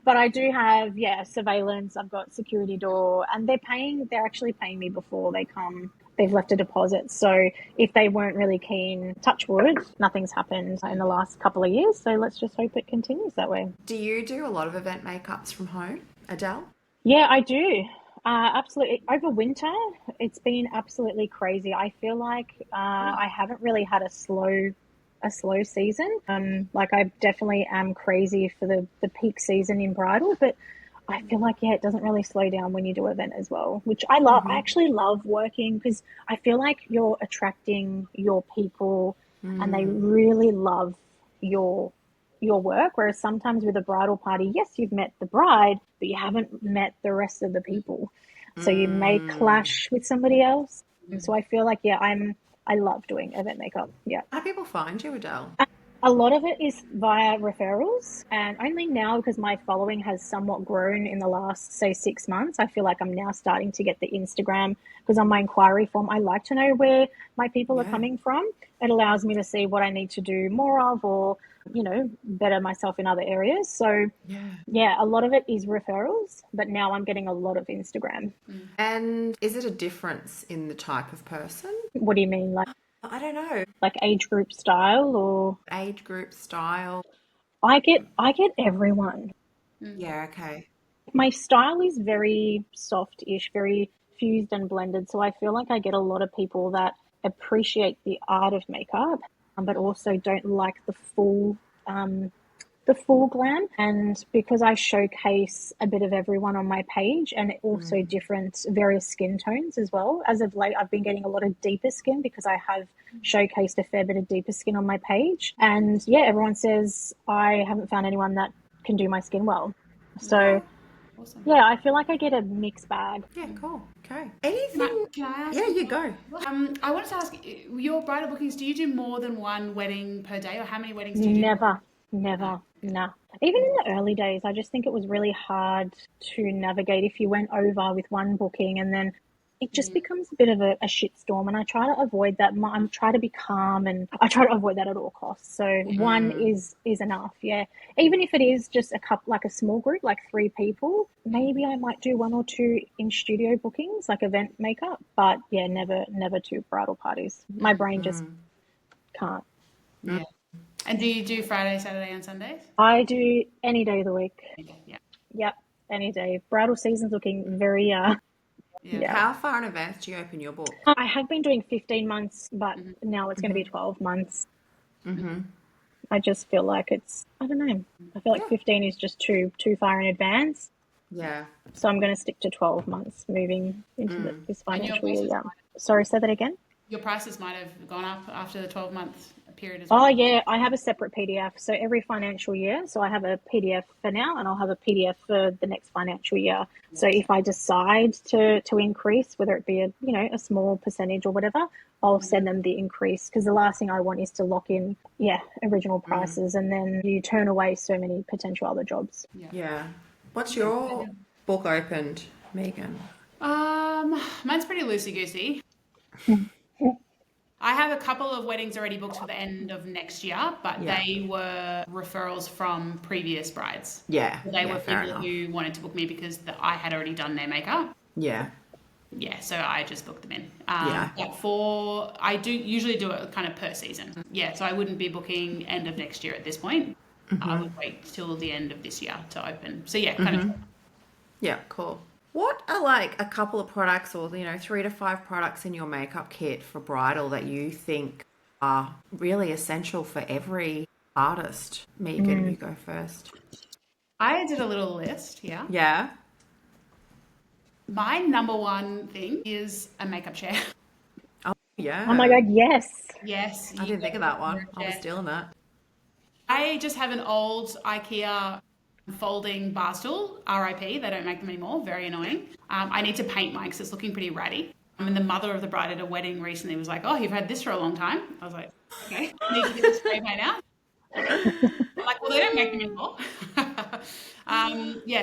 But I do have, surveillance. I've got security door, and they're actually paying me before they come. They've left a deposit. So if they weren't really keen, touch wood, nothing's happened in the last couple of years. So let's just hope it continues that way. Do you do a lot of event makeups from home, Adele? Yeah, I do. Absolutely. Over winter, it's been absolutely crazy. I feel like I haven't really had a slow season. Like I definitely am crazy for the peak season in bridal, but I feel like, it doesn't really slow down when you do event as well, which I love. I actually love working because I feel like you're attracting your people and they really love your work. Whereas sometimes with a bridal party, yes, you've met the bride, but you haven't met the rest of the people. So you may clash with somebody else. And so I feel like, I love doing event makeup. Yeah. How do people find you, Adele? A lot of it is via referrals, and only now because my following has somewhat grown in the last, say, 6 months. I feel like I'm now starting to get the Instagram because on my inquiry form, I like to know where my people are Yeah. coming from. It allows me to see what I need to do more of or, better myself in other areas. So, Yeah. yeah, a lot of it is referrals, but now I'm getting a lot of Instagram. And is it a difference in the type of person? What do you mean? I don't know. Like age group style or Age group, style. I get everyone. Yeah, okay. My style is very soft-ish, very fused and blended. So I feel like I get a lot of people that appreciate the art of makeup, but also don't like the full glam. And because I showcase a bit of everyone on my page and also different various skin tones as well. As of late, I've been getting a lot of deeper skin because I have showcased a fair bit of deeper skin on my page. And yeah, everyone says I haven't found anyone that can do my skin well. So Awesome. yeah, I feel like I get a mixed bag. Yeah, cool. Okay. Anything? Can I ask Yeah, you go. I wanted to ask, your bridal bookings, do you do more than one wedding per day, or how many weddings do you do? Never, No. nah. Even in the early days, I just think it was really hard to navigate if you went over with one booking and then it just becomes a bit of a shitstorm. And I try to avoid that. I try to be calm and I try to avoid that at all costs. So one is enough. Yeah. Even if it is just a couple, like a small group, like 3 people, maybe I might do 1 or 2 in studio bookings, like event makeup. But yeah, never 2 bridal parties. My brain just can't. Yeah. And do you do Friday, Saturday, and Sundays? I do any day of the week. Yeah. Yep, any day. Bridal season's looking very, yeah. How far in advance do you open your book? I have been doing 15 months, but now it's going to be 12 months. I just feel like I don't know. I feel like 15 is just too far in advance. Yeah. So I'm going to stick to 12 months moving into this financial year. prices Yeah. Sorry, say that again. Your prices might have gone up after the 12-month period as well. Oh, yeah, I have a separate PDF. So every financial year, so I have a PDF for now and I'll have a PDF for the next financial year. So if I decide to increase, whether it be a small percentage or whatever, I'll send them the increase because the last thing I want is to lock in, original prices and then you turn away so many potential other jobs. Yeah. What's your book opened, Megan? Mine's pretty loosey-goosey. I have a couple of weddings already booked for the end of next year, but they were referrals from previous brides. Yeah. They were people who wanted to book me because I had already done their makeup. Yeah. Yeah, so I just booked them in. Yeah. But I do usually do it kind of per season. Yeah, so I wouldn't be booking end of next year at this point. I would wait till the end of this year to open. So yeah, kind of. Yeah, cool. What are like a couple of products or, 3 to 5 products in your makeup kit for bridal that you think are really essential for every artist? Megan, you go first. I did a little list, yeah. Yeah. My number one thing is a makeup chair. Yeah. Oh my God, yes. Yes. I didn't think of that one. I was stealing that. I just have an old IKEA folding bar stool, RIP. They don't make them anymore. Very annoying. I need to paint mine because it's looking pretty ratty. The mother of the bride at a wedding recently was like, "Oh, you've had this for a long time." I was like, "Okay, need to get the spray paint out." I'm like, "Well, they don't make them anymore."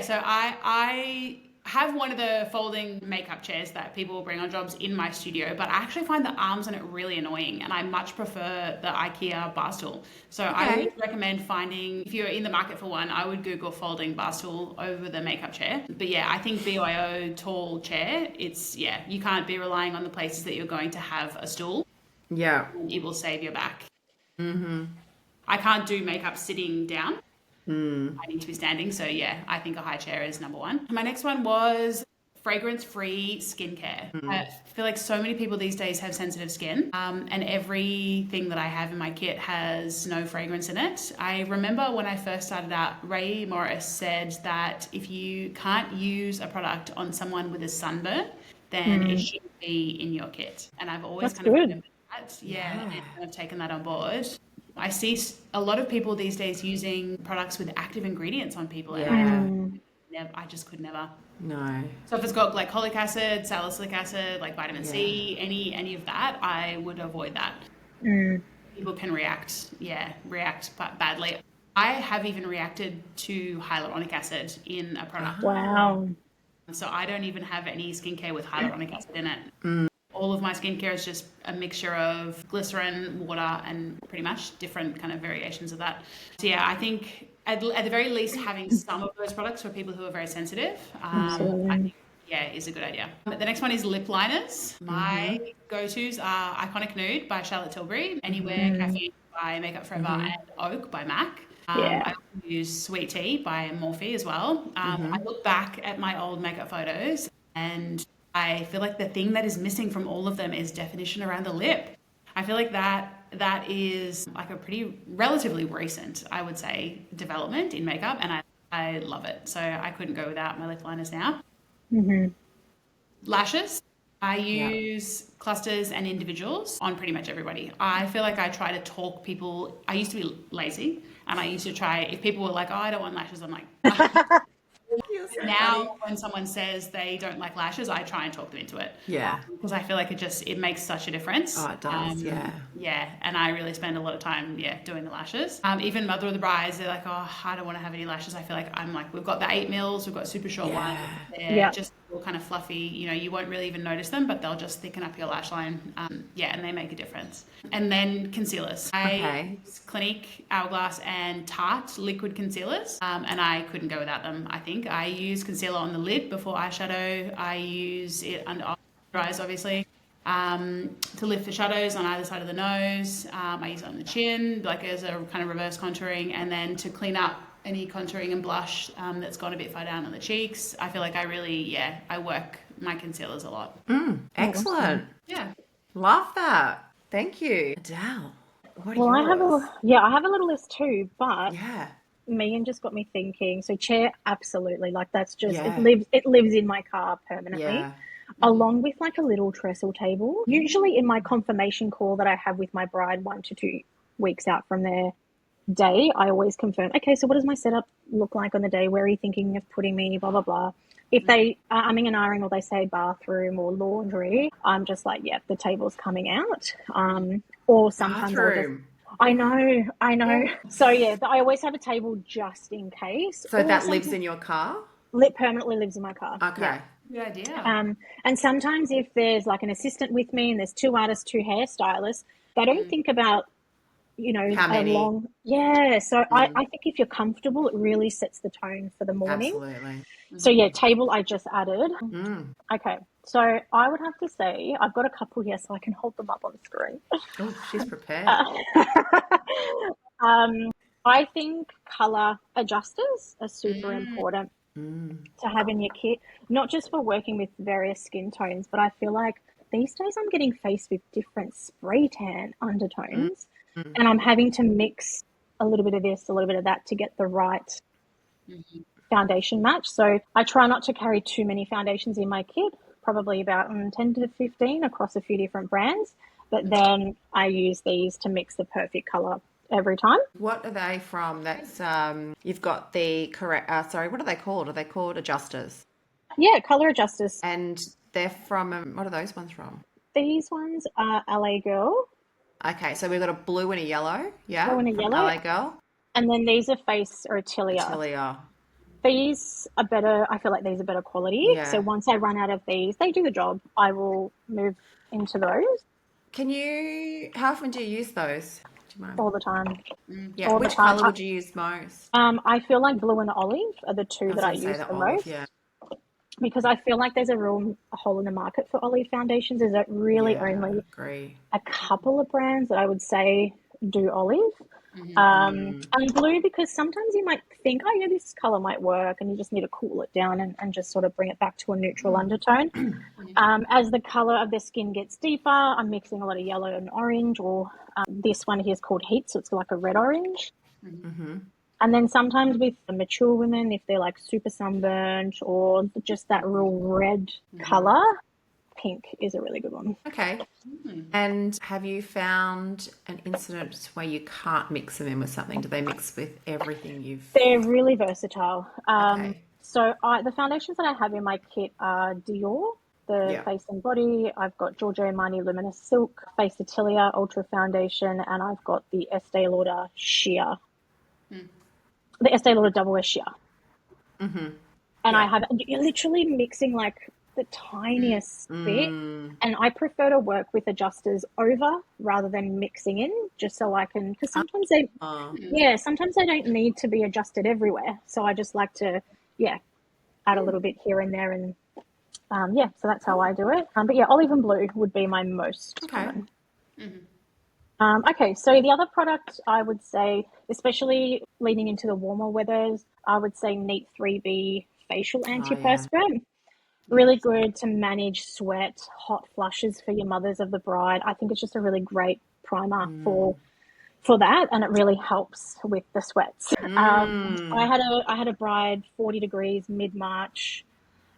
So I have one of the folding makeup chairs that people will bring on jobs in my studio, but I actually find the arms on it really annoying and I much prefer the IKEA bar stool. So I would recommend finding, if you're in the market for one, I would Google folding bar stool over the makeup chair. But yeah, I think BYO tall chair, you can't be relying on the places that you're going to have a stool. Yeah. It will save your back. I can't do makeup sitting down. I need to be standing. So yeah, I think a high chair is number one. My next one was fragrance-free skincare. I feel like so many people these days have sensitive skin, and everything that I have in my kit has no fragrance in it. I remember when I first started out, Ray Morris said that if you can't use a product on someone with a sunburn, then it shouldn't be in your kit. And I've always That's kind of good. remembered that. Yeah, and I've taken that on board. I see a lot of people these days using products with active ingredients on people, and I just could never. No. So if it's got glycolic acid, salicylic acid, like vitamin C, any of that, I would avoid that. people can react badly. I have even reacted to hyaluronic acid in a product. Wow. So I don't even have any skincare with hyaluronic acid in it. All of my skincare is just a mixture of glycerin, water, and pretty much different kind of variations of that. So yeah, I think at the very least having some of those products for people who are very sensitive, I think, yeah, is a good idea. The next one is lip liners. My go-tos are Iconic Nude by Charlotte Tilbury, Anywhere Caffeine by Makeup Forever, and Oak by MAC. Yeah. I also use Sweet Tea by Morphe as well. I look back at my old makeup photos and I feel like the thing that is missing from all of them is definition around the lip. I feel like that is like a pretty relatively recent, I would say, development in makeup, and I love it. So I couldn't go without my lip liners now. Lashes. I use clusters and individuals on pretty much everybody. I feel like I try to talk people. I used to be lazy, and I used to try, if people were like, oh, I don't want lashes, I'm like, now when someone says they don't like lashes, I try and talk them into it. Yeah. Because I feel like it makes such a difference. Oh, it does, yeah. Yeah, and I really spend a lot of time, doing the lashes. Even Mother of the Brides, they're like, oh, I don't want to have any lashes. I feel like we've got the 8 mils, we've got super short ones. They're just all kind of fluffy. You won't really even notice them, but they'll just thicken up your lash line. And they make a difference. And then concealers. I use Clinique, Hourglass, and Tarte liquid concealers. And I couldn't go without them, I think. I use concealer on the lid before eyeshadow. I use it under eyes, obviously, to lift the shadows on either side of the nose. I use it on the chin, like as a kind of reverse contouring, and then to clean up any contouring and blush that's gone a bit far down on the cheeks. I feel like I work my concealers a lot. Excellent. Yeah. Love that. Thank you. Adele, what are Well, yours? I have a little list too, but Yeah. Megan just got me thinking. So chair, absolutely. Like that's just Yeah. it lives in my car permanently. Yeah. Along with like a little trestle table. Usually in my confirmation call that I have with my bride 1 to 2 weeks out from their day, I always confirm, okay, so what does my setup look like on the day? Where are you thinking of putting me? Blah, blah, blah. If they are umming and ahhing or they say bathroom or laundry, I'm just like, yeah, the table's coming out. Or sometimes Bathroom. I know. So yeah, I always have a table just in case. So that lives in your car? Permanently lives in my car. Okay. Yeah. Good idea. And sometimes if there's like an assistant with me and there's 2 artists, 2 hairstylists, they don't think about, How many? So I think if you're comfortable, it really sets the tone for the morning. Absolutely. So yeah, table I just added. Okay. So I would have to say, I've got a couple here so I can hold them up on the screen. Oh, she's prepared. I think colour adjusters are super important to have in your kit, not just for working with various skin tones, but I feel like these days I'm getting faced with different spray tan undertones and I'm having to mix a little bit of this, a little bit of that to get the right foundation match. So I try not to carry too many foundations in my kit, probably about 10 to 15 across a few different brands, but then I use these to mix the perfect colour every time. What are they from? That's you've got the correct what are they called? Are they called adjusters? Yeah, colour adjusters. And they're from what are those ones from? These ones are LA Girl. Okay, so we've got a blue and a yellow. Yeah. Blue and a from yellow. LA Girl. And then these are Face or Atelier. Atelier. These are better. I feel like these are better quality. Yeah. So once I run out of these, they do the job. I will move into those. How often do you use those? Do you mind? All the time. Yeah. All Which the time. colour would you use most? I feel like blue and olive are the two that I use the most. Yeah. Because I feel like there's a real hole in the market for olive foundations. Is that really only agree. a couple of brands that I would say do olive. And blue, because sometimes you might think, oh yeah, this color might work, and you just need to cool it down and just sort of bring it back to a neutral undertone. As the color of the skin gets deeper, I'm mixing a lot of yellow and orange, or this one here is called Heat, so it's like a red orange. And then sometimes with mature women, if they're like super sunburned or just that real red color, pink is a really good one. Okay. And have you found an incident where you can't mix them in with something? Do they mix with everything you've... They're really versatile. Okay. So the foundations that I have in my kit are Dior, the Yeah. Face and Body. I've got Giorgio Armani Luminous Silk, Face Atelier Ultra Foundation, and I've got the Estee Lauder Sheer. The Estee Lauder Double Wear Sheer. And Yeah. you're literally mixing like the tiniest bit. And I prefer to work with adjusters over rather than mixing in, just so I can, because sometimes sometimes they don't need to be adjusted everywhere. So I just like to, add a little bit here and there. And so that's how I do it. But yeah, olive and blue would be my most common. Okay, so the other product I would say, especially leading into the warmer weathers, I would say Neat 3B Facial Antiperspirant. Really good to manage sweat, hot flushes for your mothers of the bride. I think it's just a really great primer for that, and it really helps with the sweats. I had a bride 40 degrees mid-March,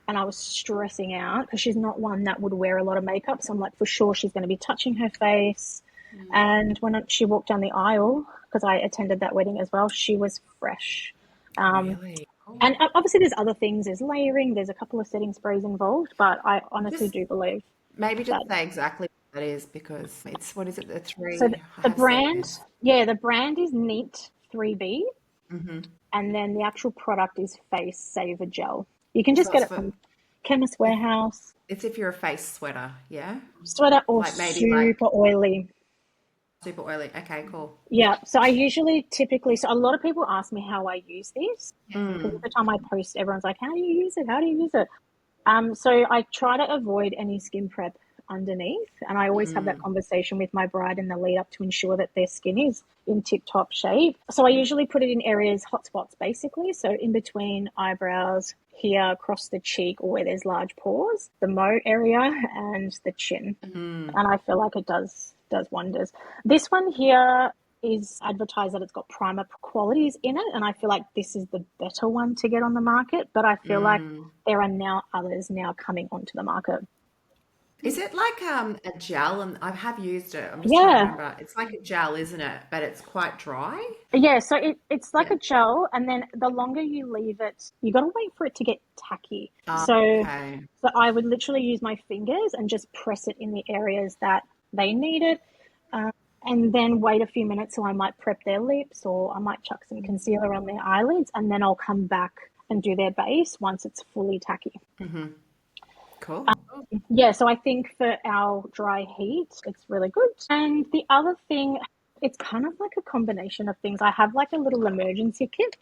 and I was stressing out because she's not one that would wear a lot of makeup. So I'm like, for sure she's going to be touching her face. And when she walked down the aisle, because I attended that wedding as well, she was fresh. Really? And obviously there's other things. There's layering. There's a couple of setting sprays involved. But I honestly do believe Maybe just that. say exactly what that is, because it's, what is it, the three So I the have seen brand, it. the brand is Neat 3B. And then the actual product is Face Saver Gel. You can just So get it's it from Chemist Warehouse. It's if you're a face sweater, yeah? Sweater or Like maybe like super oily. super oily. Okay, cool. Yeah, so I usually so a lot of people ask me how I use this, because every time I post, everyone's like, how do you use it? How do you use it? So I try to avoid any skin prep underneath, and I always have that conversation with my bride in the lead up to ensure that their skin is in tip-top shape. So I usually put it in areas, hot spots basically, so in between eyebrows, here across the cheek, or where there's large pores, the mo area and the chin. And I feel like it does wonders. This one here is advertised that it's got primer qualities in it, and I feel like this is the better one to get on the market, but I feel like there are now others now coming onto the market. Is it like a gel? And I have used it. I'm just trying to Yeah. remember. It's like a gel, isn't it? But it's quite dry. Yeah, so it's like Yeah. a gel, and then the longer you leave it, you got to wait for it to get tacky. So Okay. I would literally use my fingers and just press it in the areas that they need it, and then wait a few minutes. So I might prep their lips, or I might chuck some concealer on their eyelids, and then I'll come back and do their base once it's fully tacky. Cool. Yeah, so I think for our dry heat, it's really good. And the other thing, it's kind of like a combination of things. I have like a little emergency kit.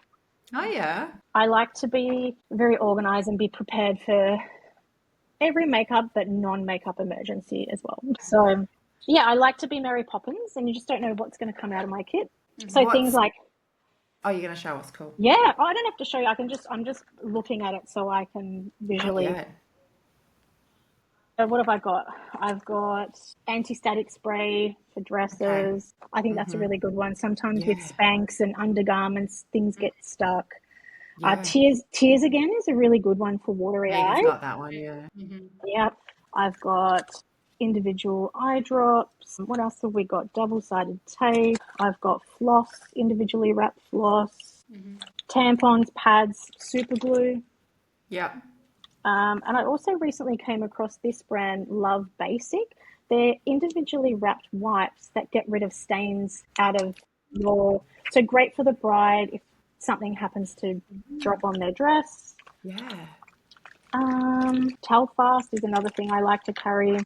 Oh yeah. I like to be very organized and be prepared for every makeup but non-makeup emergency as well. So yeah, I like to be Mary Poppins, and you just don't know what's going to come out of my kit. So things like, Oh, you're gonna show us? Cool. yeah, I don't have to show you. I'm just looking at it so I can visually. Yeah. So what have I got? I've got anti-static spray for dresses. Okay. I think that's a really good one. Sometimes with Yeah. Spanx and undergarments, things get stuck. Yeah. Tears again is a really good one for watery Megan's eyes. got that one. Yeah. Yep. I've got individual eye drops. What else have we got? Double-sided tape. I've got floss, individually wrapped floss. Tampons, pads, super glue. Yep. And I also recently came across this brand, Love Basic. They're individually wrapped wipes that get rid of stains out of so great for the bride if something happens to drop on their dress. Yeah. Telfast is another thing I like to carry.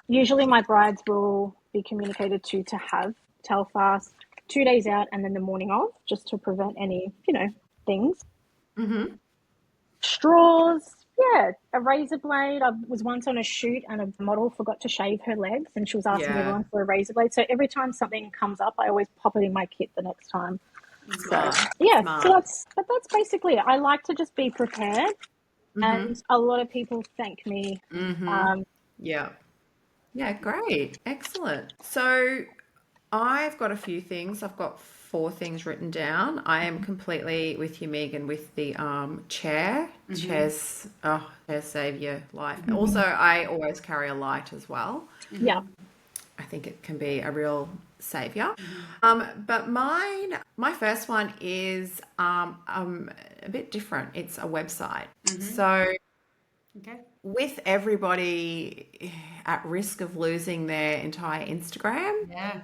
Usually my brides will be communicated to have Telfast 2 days out and then the morning of, just to prevent any, things. Straws. Yeah, a razor blade. I was once on a shoot and a model forgot to shave her legs, and she was asking everyone for a razor blade. So every time something comes up, I always pop it in my kit the next time. Smart. So yeah, Smart. so that's basically it. I like to just be prepared, and a lot of people thank me. Yeah. Yeah, great. Excellent. So I've got a few things. I've got 4 things written down. I am completely with you, Megan, with the chair. Chairs save your life. Also, I always carry a light as well. Yeah. I think it can be a real savior. But my first one is a bit different. It's a website. So Okay. with everybody at risk of losing their entire Instagram Yeah.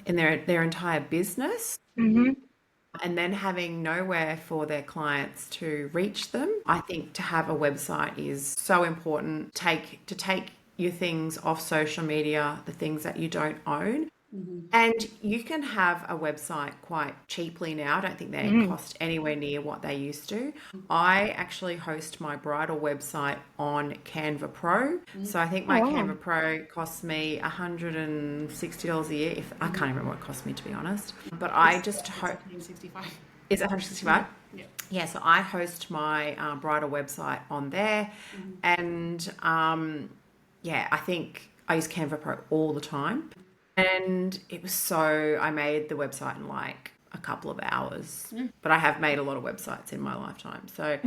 and their entire business, Mm-hmm. and then having nowhere for their clients to reach them, I think to have a website is so important. To take your things off social media, the things that you don't own. And you can have a website quite cheaply now. I don't think they cost anywhere near what they used to. I actually host my bridal website on Canva Pro. So I think my Oh, wow. Canva Pro costs me $160 a year. If I can't even remember what it cost me, to be honest. But I just hope... 165. Is it 165? Yeah. Yeah, so I host my bridal website on there. And yeah, I think I use Canva Pro all the time. And it was so, I made the website in like a couple of hours. But I have made a lot of websites in my lifetime. So,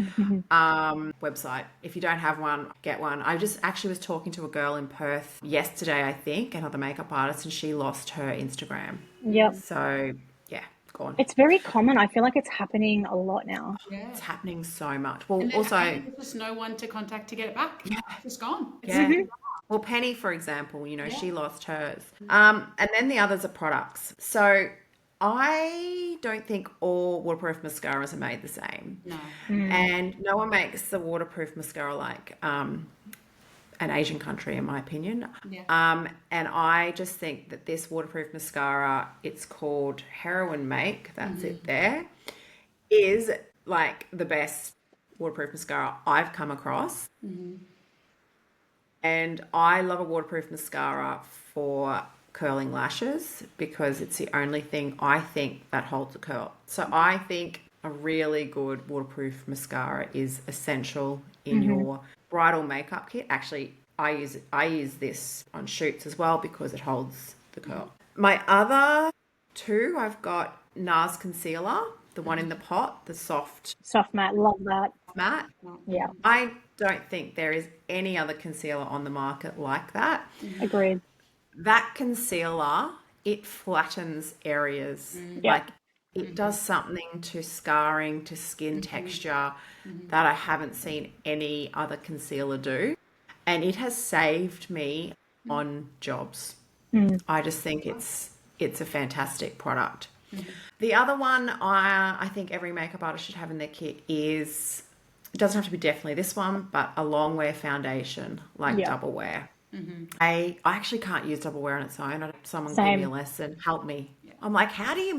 website, if you don't have one, get one. I just actually was talking to a girl in Perth yesterday, I think, another makeup artist, and she lost her Instagram. Yep. So, yeah, gone. It's very common. I feel like it's happening a lot now. Yeah. It's happening so much. Well, And then also, there's just no one to contact to get it back. Yeah. It's just gone. yeah. Well, Penny, for example, she lost hers. And then the others are products. So I don't think all waterproof mascaras are made the same. No. And no one makes the waterproof mascara like an Asian country, in my opinion. Yeah. And I just think that this waterproof mascara, it's called Heroin Make, that's it there, is like the best waterproof mascara I've come across. And I love a waterproof mascara for curling lashes because it's the only thing I think that holds a curl. So I think a really good waterproof mascara is essential in your bridal makeup kit. Actually, I use this on shoots as well because it holds the curl. My other two, I've got NARS concealer, the one in the pot, the soft Soft matte, love that. matte. Yeah, I don't think there is any other concealer on the market like that. agreed. That concealer, it flattens areas. Yeah. Like it does something to scarring, to skin texture that I haven't seen any other concealer do. And it has saved me on jobs. I just think it's a fantastic product. The other one I think every makeup artist should have in their kit is, it doesn't have to be definitely this one, but a long wear foundation, like Yeah. double wear. I actually can't use double wear on its own. Someone give Same. me a lesson, help me. I'm like, how do you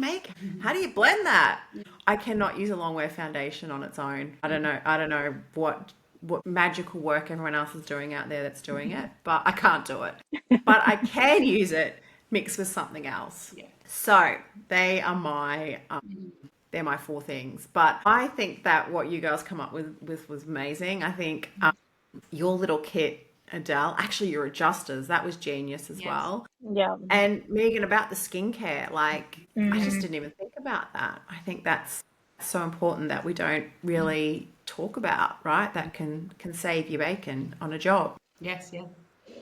blend that? I cannot use a long wear foundation on its own. I don't know what magical work everyone else is doing out there that's doing it, but I can't do it. But I can use it mixed with something else. Yeah. So they are they're my four things. But I think that what you girls come up with was amazing. I think your little kit, Adele, actually your adjusters, that was genius as well. Yeah. And Megan, about the skincare, like I just didn't even think about that. I think that's so important that we don't really talk about, right? That can save your bacon on a job. Yes, yeah.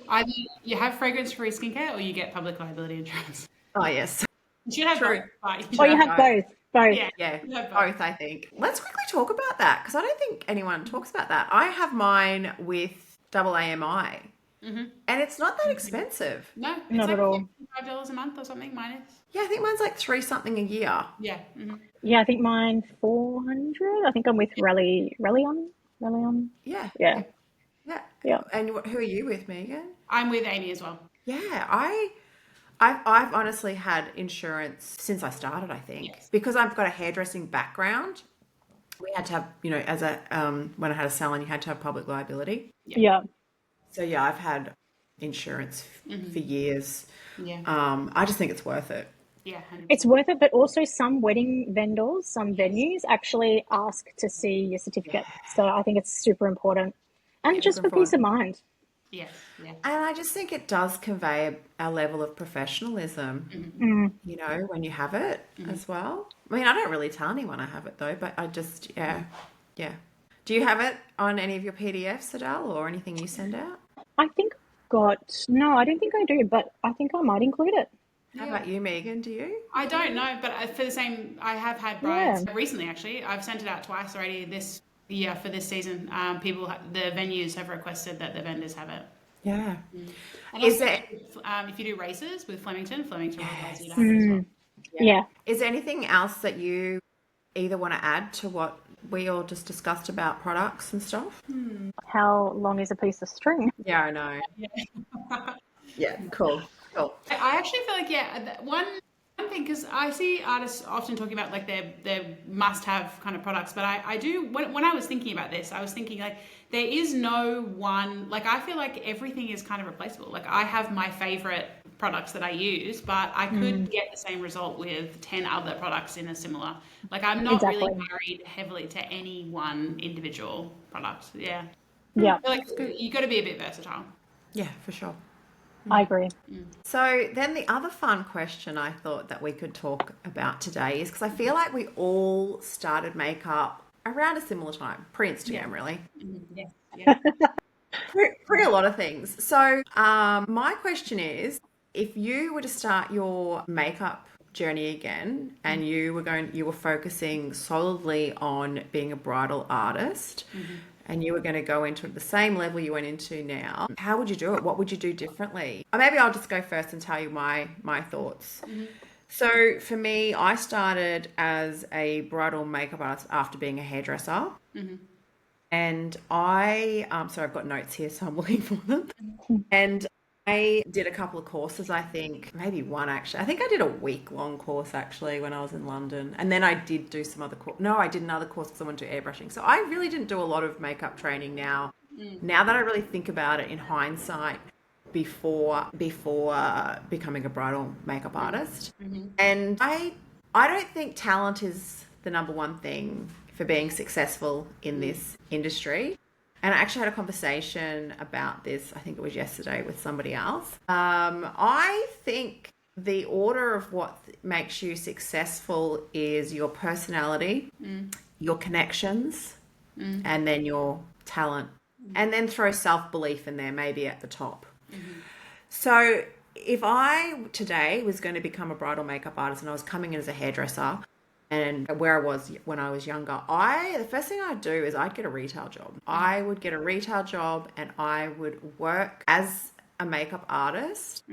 Either you have fragrance-free skincare or you get public liability insurance. Oh yes. You should have True. both. But Or you have both. Both. Yeah. Yeah, You have both, I think. Let's quickly talk about that because I don't think anyone talks about that. I have mine with double AMI and it's not that expensive. No, it's Not like at all. $55 a month or something. Mine is. Yeah, I think mine's like $3 something a year. Yeah. Yeah, I think mine 400. I think I'm with Relion. Yeah. Yeah. Yeah. Yeah. And who are you with, Megan? I'm with Amy as well. Yeah, I've honestly had insurance since I started, I think. Yes. Because I've got a hairdressing background. We had to have, as a when I had a salon, you had to have public liability. Yeah. So yeah, I've had insurance for years. Yeah. I just think it's worth it. Yeah. 100%. It's worth it, but also some wedding vendors, some venues actually ask to see your certificate. So I think it's super important. And just for peace of mind. Yes. Yeah. And I just think it does convey a level of professionalism, when you have it as well. I mean, I don't really tell anyone I have it though, but I just, yeah. Do you have it on any of your PDFs, Adele, or anything you send out? I think no, I don't think I do, but I think I might include it. How about you, Megan? Do you? I don't know, but for the same, I have had brides recently. Actually, I've sent it out twice already this Yeah, for this season, the venues have requested that the vendors have it. Yeah. And Is also, there if you do races with Flemington requires you to yes. have it as well. Yeah. Is there anything else that you either want to add to what we all just discussed about products and stuff? How long is a piece of string? Yeah, I know. Yeah, cool. Cool. I actually feel like, one thing, because I see artists often talking about like their must-have kind of products, but I do, when I was thinking about this, I was thinking like there is no one, like I feel like everything is kind of replaceable. Like I have my favorite products that I use, but I could get the same result with 10 other products in a similar, like I'm not really Exactly. married heavily to any one individual product. Yeah. Yeah, I feel like you got to be a bit versatile. Yeah, for sure. I agree. So then the other fun question I thought that we could talk about today is because I feel like we all started makeup around a similar time, pre-Instagram really. Yeah. Yeah. Pretty a lot of things. So my question is, if you were to start your makeup journey again and you were focusing solidly on being a bridal artist and you were going to go into the same level you went into now, how would you do it? What would you do differently? Or maybe I'll just go first and tell you my thoughts. So for me, I started as a bridal makeup artist after being a hairdresser. And so I've got notes here, so I'm looking for them. And I did a couple of courses, I think, maybe one actually. I think I did a week-long course actually when I was in London. And then I did do some other course. No, I did another course because I wanted to do airbrushing. So I really didn't do a lot of makeup training now. Now that I really think about it in hindsight, before becoming a bridal makeup artist. And I don't think talent is the number one thing for being successful in this industry. And I actually had a conversation about this, I think it was yesterday, with somebody else. I think the order of what makes you successful is your personality, your connections, and then your talent. And then throw self-belief in there, maybe at the top. So if I today was going to become a bridal makeup artist and I was coming in as a hairdresser, and where I was when I was younger, the first thing I'd do is I'd get a retail job. I would get a retail job and I would work as a makeup artist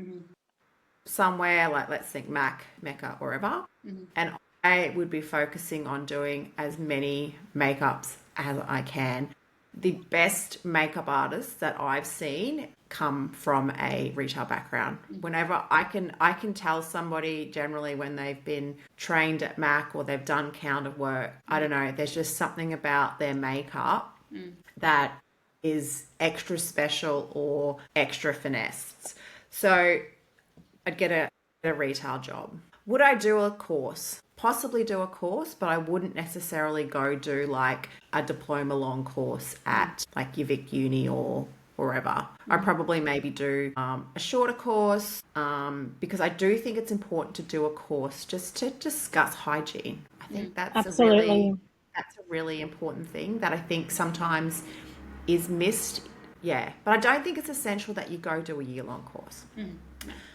somewhere like, let's think Mac, Mecca, wherever. And I would be focusing on doing as many makeups as I can. The best makeup artists that I've seen come from a retail background. Whenever I can tell somebody generally when they've been trained at MAC or they've done counter work, I don't know, there's just something about their makeup that is extra special or extra finessed. So I'd get a retail job. Would I do a course? Possibly do a course, but I wouldn't necessarily go do like a diploma long course at like your Vic Uni or wherever. I'd probably maybe do a shorter course because I do think it's important to do a course just to discuss hygiene. I think that's Absolutely. that's a really important thing that I think sometimes is missed. Yeah, but I don't think it's essential that you go do a year-long course.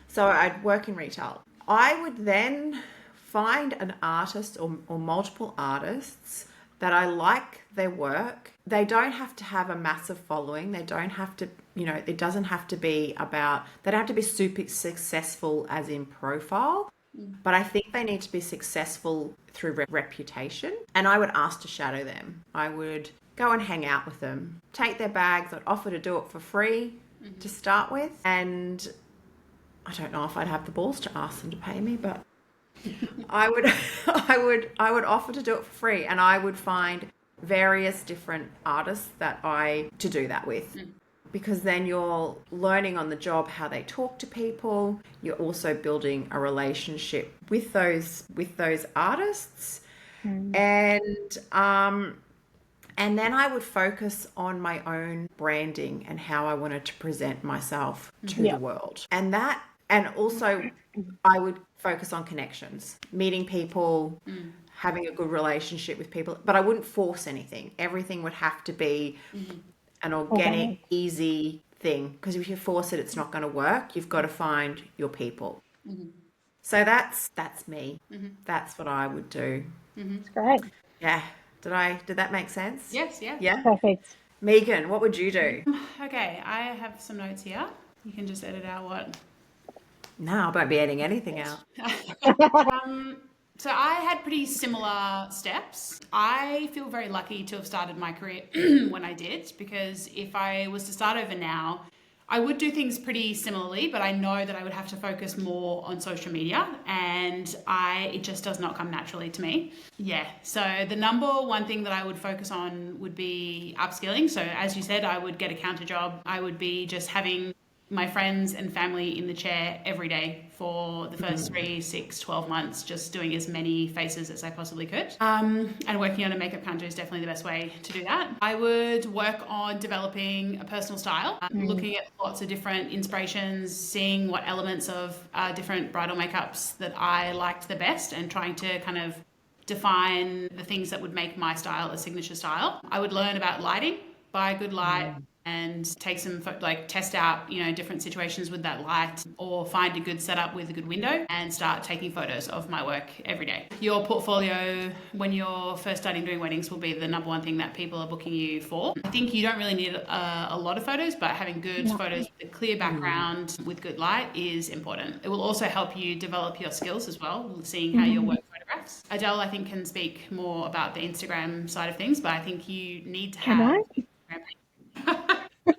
So I'd work in retail. I would then find an artist or multiple artists that I like their work. They don't have to have a massive following. They don't have to, it doesn't have to be they don't have to be super successful as in profile, but I think they need to be successful through reputation. And I would ask to shadow them. I would go and hang out with them, take their bags. I'd offer to do it for free to start with. And I don't know if I'd have the balls to ask them to pay me, but I would offer to do it for free, and I would find various different artists to do that with. Because then you're learning on the job how they talk to people. You're also building a relationship with those artists. And then I would focus on my own branding and how I wanted to present myself to the world. And also I would focus on connections, meeting people, having a good relationship with people, but I wouldn't force anything. Everything would have to be an organic, easy thing, because if you force it, it's not going to work. You've got to find your people. So that's me. That's what I would do. That's great. Yeah. Did that make sense? Yes, yeah. Yeah. Perfect. Megan, what would you do? Okay, I have some notes here. You can just edit out what. No, I won't be editing anything out. So I had pretty similar steps. I feel very lucky to have started my career when I did, because if I was to start over now, I would do things pretty similarly, but I know that I would have to focus more on social media, and it just does not come naturally to me. Yeah. So the number one thing that I would focus on would be upskilling. So as you said, I would get a counter job. I would be just having my friends and family in the chair every day for the first 3, 6, 12 months, just doing as many faces as I possibly could. And working on a makeup counter is definitely the best way to do that. I would work on developing a personal style, looking at lots of different inspirations, seeing what elements of different bridal makeups that I liked the best, and trying to kind of define the things that would make my style a signature style. I would learn about lighting, buy a good light, and take some, like, test out, different situations with that light, or find a good setup with a good window and start taking photos of my work every day. Your portfolio when you're first starting doing weddings will be the number one thing that people are booking you for. I think you don't really need a lot of photos, but having good photos with a clear background with good light is important. It will also help you develop your skills as well, seeing how your work photographs. Adele, I think, can speak more about the Instagram side of things, but I think you need to have... Can I?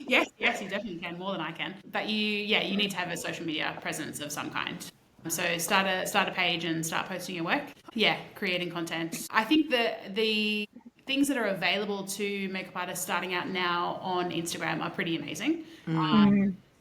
Yes, you definitely can, more than I can. But you need to have a social media presence of some kind. So start a page and start posting your work. Yeah, creating content. I think that the things that are available to makeup artists starting out now on Instagram are pretty amazing.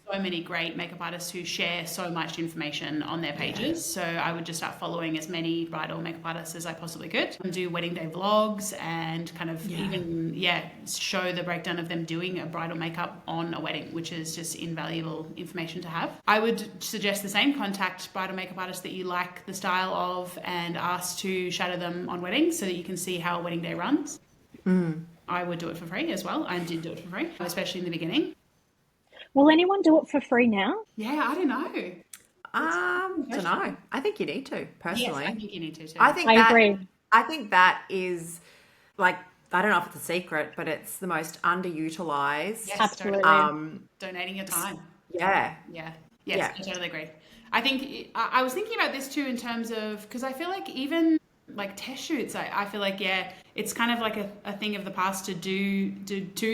So many great makeup artists who share so much information on their pages. So I would just start following as many bridal makeup artists as I possibly could, and do wedding day vlogs, and kind of even show the breakdown of them doing a bridal makeup on a wedding, which is just invaluable information to have. I would suggest the same: contact bridal makeup artists that you like the style of and ask to shadow them on weddings so that you can see how a wedding day runs. I would do it for free as well. I did do it for free, especially in the beginning. Will anyone do it for free now? Yeah, I don't know. Don't know. I think you need to, personally. Yes, I think you need to too. I agree. I think that is, like, I don't know if it's a secret, but it's the most underutilized. Yes, Absolutely. totally. Donating your time. Yeah. Yeah. Yes, I totally agree. I think I was thinking about this too in terms of, because I feel like even like test shoots, I feel like, it's kind of like a thing of the past to do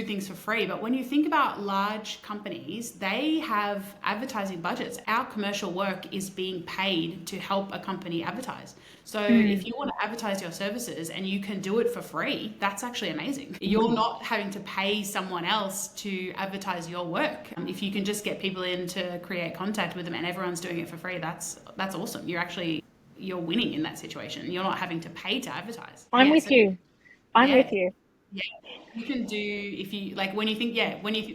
things for free. But when you think about large companies, they have advertising budgets. Our commercial work is being paid to help a company advertise. So if you want to advertise your services and you can do it for free, that's actually amazing. You're not having to pay someone else to advertise your work. If you can just get people in to create contact with them and everyone's doing it for free, that's awesome. You're winning in that situation. You're not having to pay to advertise. I'm with you. Yeah, you can do, if you like, when you think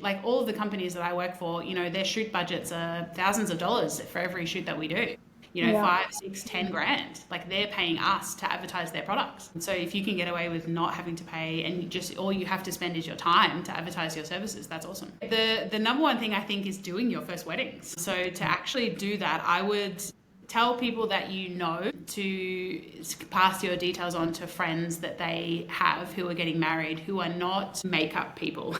like all of the companies that I work for, their shoot budgets are thousands of dollars for every shoot that we do. 5, 6, 10 grand. Like, they're paying us to advertise their products. And so if you can get away with not having to pay, and just all you have to spend is your time to advertise your services, that's awesome. The number one thing I think is doing your first weddings. So to actually do that, I would tell people that to pass your details on to friends that they have who are getting married, who are not makeup people.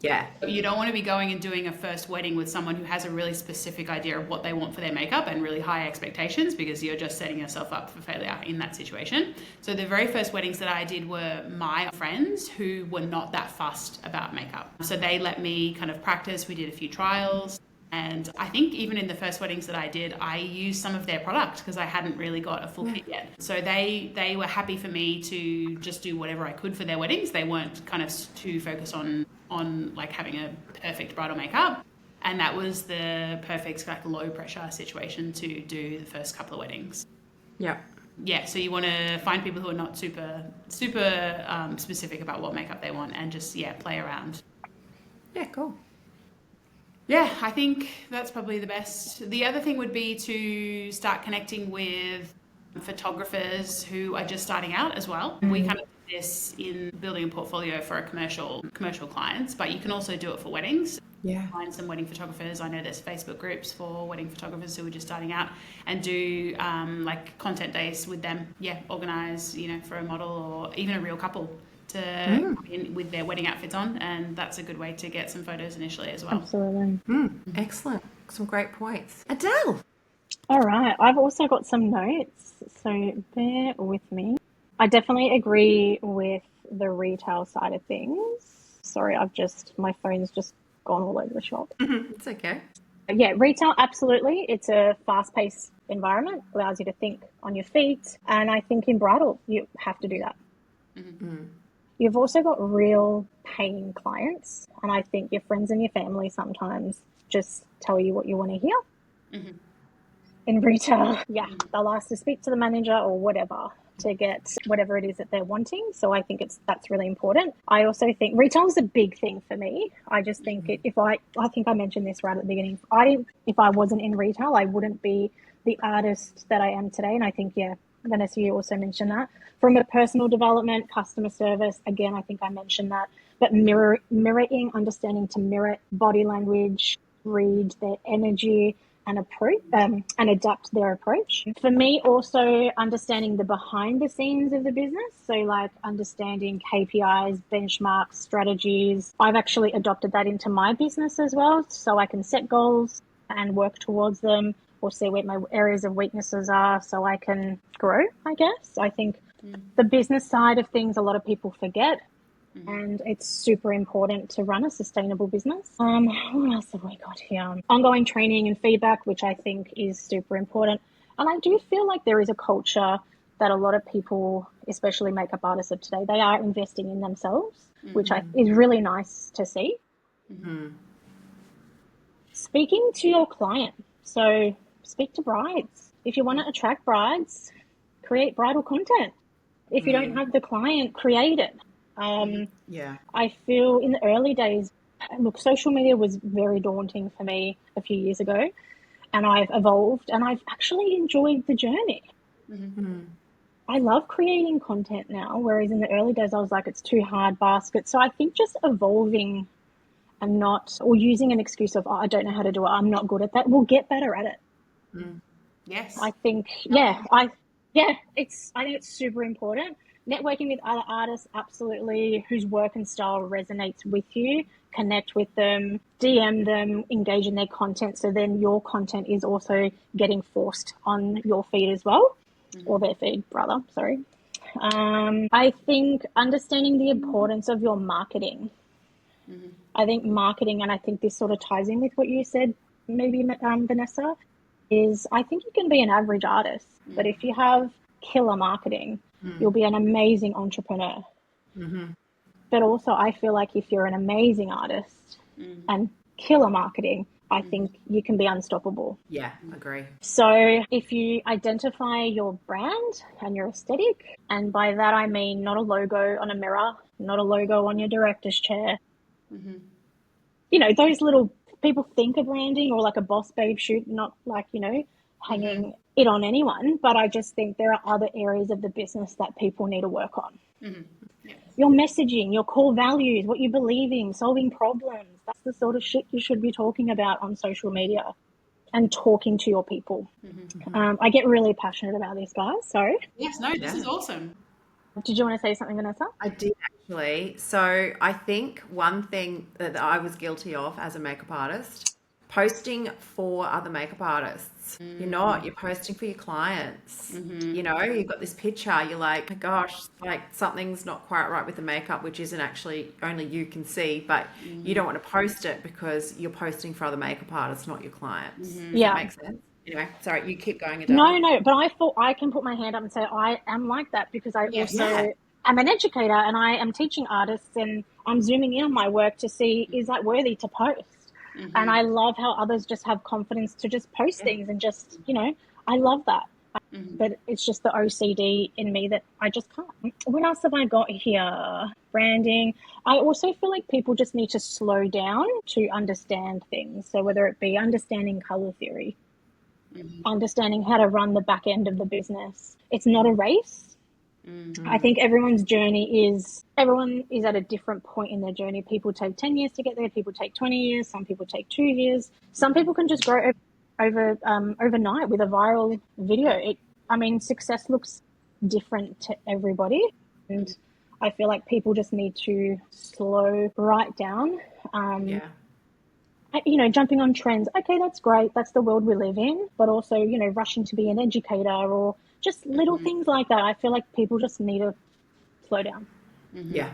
Yeah. You don't want to be going and doing a first wedding with someone who has a really specific idea of what they want for their makeup and really high expectations, because you're just setting yourself up for failure in that situation. So the very first weddings that I did were my friends who were not that fussed about makeup. So they let me kind of practice. We did a few trials. And I think even in the first weddings that I did, I used some of their product because I hadn't really got a full kit yet. So they were happy for me to just do whatever I could for their weddings. They weren't kind of too focused on like having a perfect bridal makeup. And that was the perfect, like, low pressure situation to do the first couple of weddings. Yeah. Yeah, so you want to find people who are not super specific about what makeup they want, and just play around. Yeah, cool. Yeah, I think that's probably the best. The other thing would be to start connecting with photographers who are just starting out as well. We kind of do this in building a portfolio for a commercial clients, but you can also do it for weddings. Yeah. find some wedding photographers. I know there's Facebook groups for wedding photographers who are just starting out, and do like content days with them. Yeah, organise, for a model or even a real couple to come in with their wedding outfits on, and that's a good way to get some photos initially as well. Absolutely. Excellent. Some great points. Adele. All right. I've also got some notes, so bear with me. I definitely agree with the retail side of things. Sorry, my phone's just gone all over the shop. It's okay. Yeah, retail, absolutely. It's a fast-paced environment, allows you to think on your feet. And I think in bridal, you have to do that. You've also got real paying clients. And I think your friends and your family sometimes just tell you what you want to hear. In retail, they'll ask to speak to the manager or whatever to get whatever it is that they're wanting. So I think that's really important. I also think retail is a big thing for me. I just think I think I mentioned this right at the beginning. If I wasn't in retail, I wouldn't be the artist that I am today. And I think, Vanessa, you also mentioned that. From a personal development, customer service, again, I think I mentioned that. But mirroring, understanding to mirror body language, read their energy, and approach and adapt their approach. For me, also understanding the behind the scenes of the business. So like understanding KPIs, benchmarks, strategies. I've actually adopted that into my business as well. So I can set goals and work towards them, or see where my areas of weaknesses are so I can grow, I guess. I think the business side of things, a lot of people forget. And it's super important to run a sustainable business. What else have we got here? Ongoing training and feedback, which I think is super important. And I do feel like there is a culture that a lot of people, especially makeup artists of today, they are investing in themselves, which is really nice to see. Speaking to your client. So speak to brides. If you want to attract brides, create bridal content. If you don't have the client, create it. I feel in the early days, look, social media was very daunting for me a few years ago, and I've evolved and I've actually enjoyed the journey. I love creating content now, whereas in the early days I was like, it's too hard basket. So I think just evolving and or using an excuse of, I don't know how to do it, I'm not good at that. We'll get better at it. Yes. I think, I think it's super important. Networking with other artists, absolutely, whose work and style resonates with you. Connect with them, DM them, engage in their content. So then your content is also getting forced on your feed as well, or their feed, rather. Sorry. I think understanding the importance of your marketing. I think marketing, and I think this sort of ties in with what you said, maybe Vanessa, is I think you can be an average artist, but if you have killer marketing, you'll be an amazing entrepreneur. But also I feel like if you're an amazing artist and killer marketing, I think you can be unstoppable. Yeah, agree. So if you identify your brand and your aesthetic, and by that I mean not a logo on a mirror, not a logo on your director's chair, those little people think of branding, or like a boss babe shoot, not like, hanging it on anyone. But I just think there are other areas of the business that people need to work on. Your messaging, your core values, what you believe in, solving problems. That's the sort of shit you should be talking about on social media and talking to your people. I get really passionate about this, guys. Sorry. Yes, no, this is awesome. Did you want to say something, Vanessa? I did actually. So I think one thing that I was guilty of as a makeup artist, posting for other makeup artists. You're posting for your clients. You've got this picture, you're like, oh my gosh, like something's not quite right with the makeup, which isn't actually only you can see, but you don't want to post it because you're posting for other makeup artists, not your clients. Does that make sense? Sorry, you keep going, Adele. No, but I thought I can put my hand up and say I am like that, because I also am an educator and I am teaching artists, and I'm zooming in on my work to see, is that worthy to post? And I love how others just have confidence to just post things and just, I love that. But it's just the OCD in me that I just can't. What else have I got here? Branding. I also feel like people just need to slow down to understand things. So whether it be understanding color theory, understanding how to run the back end of the business. It's not a race. I think everyone is at a different point in their journey. People take 10 years to get there. People take 20 years. Some people take 2 years. Some people can just grow overnight with a viral video. Success looks different to everybody. And I feel like people just need to slow right down. Jumping on trends. Okay, that's great. That's the world we live in. But also, rushing to be an educator or just little things like that. I feel like people just need to slow down. Yeah.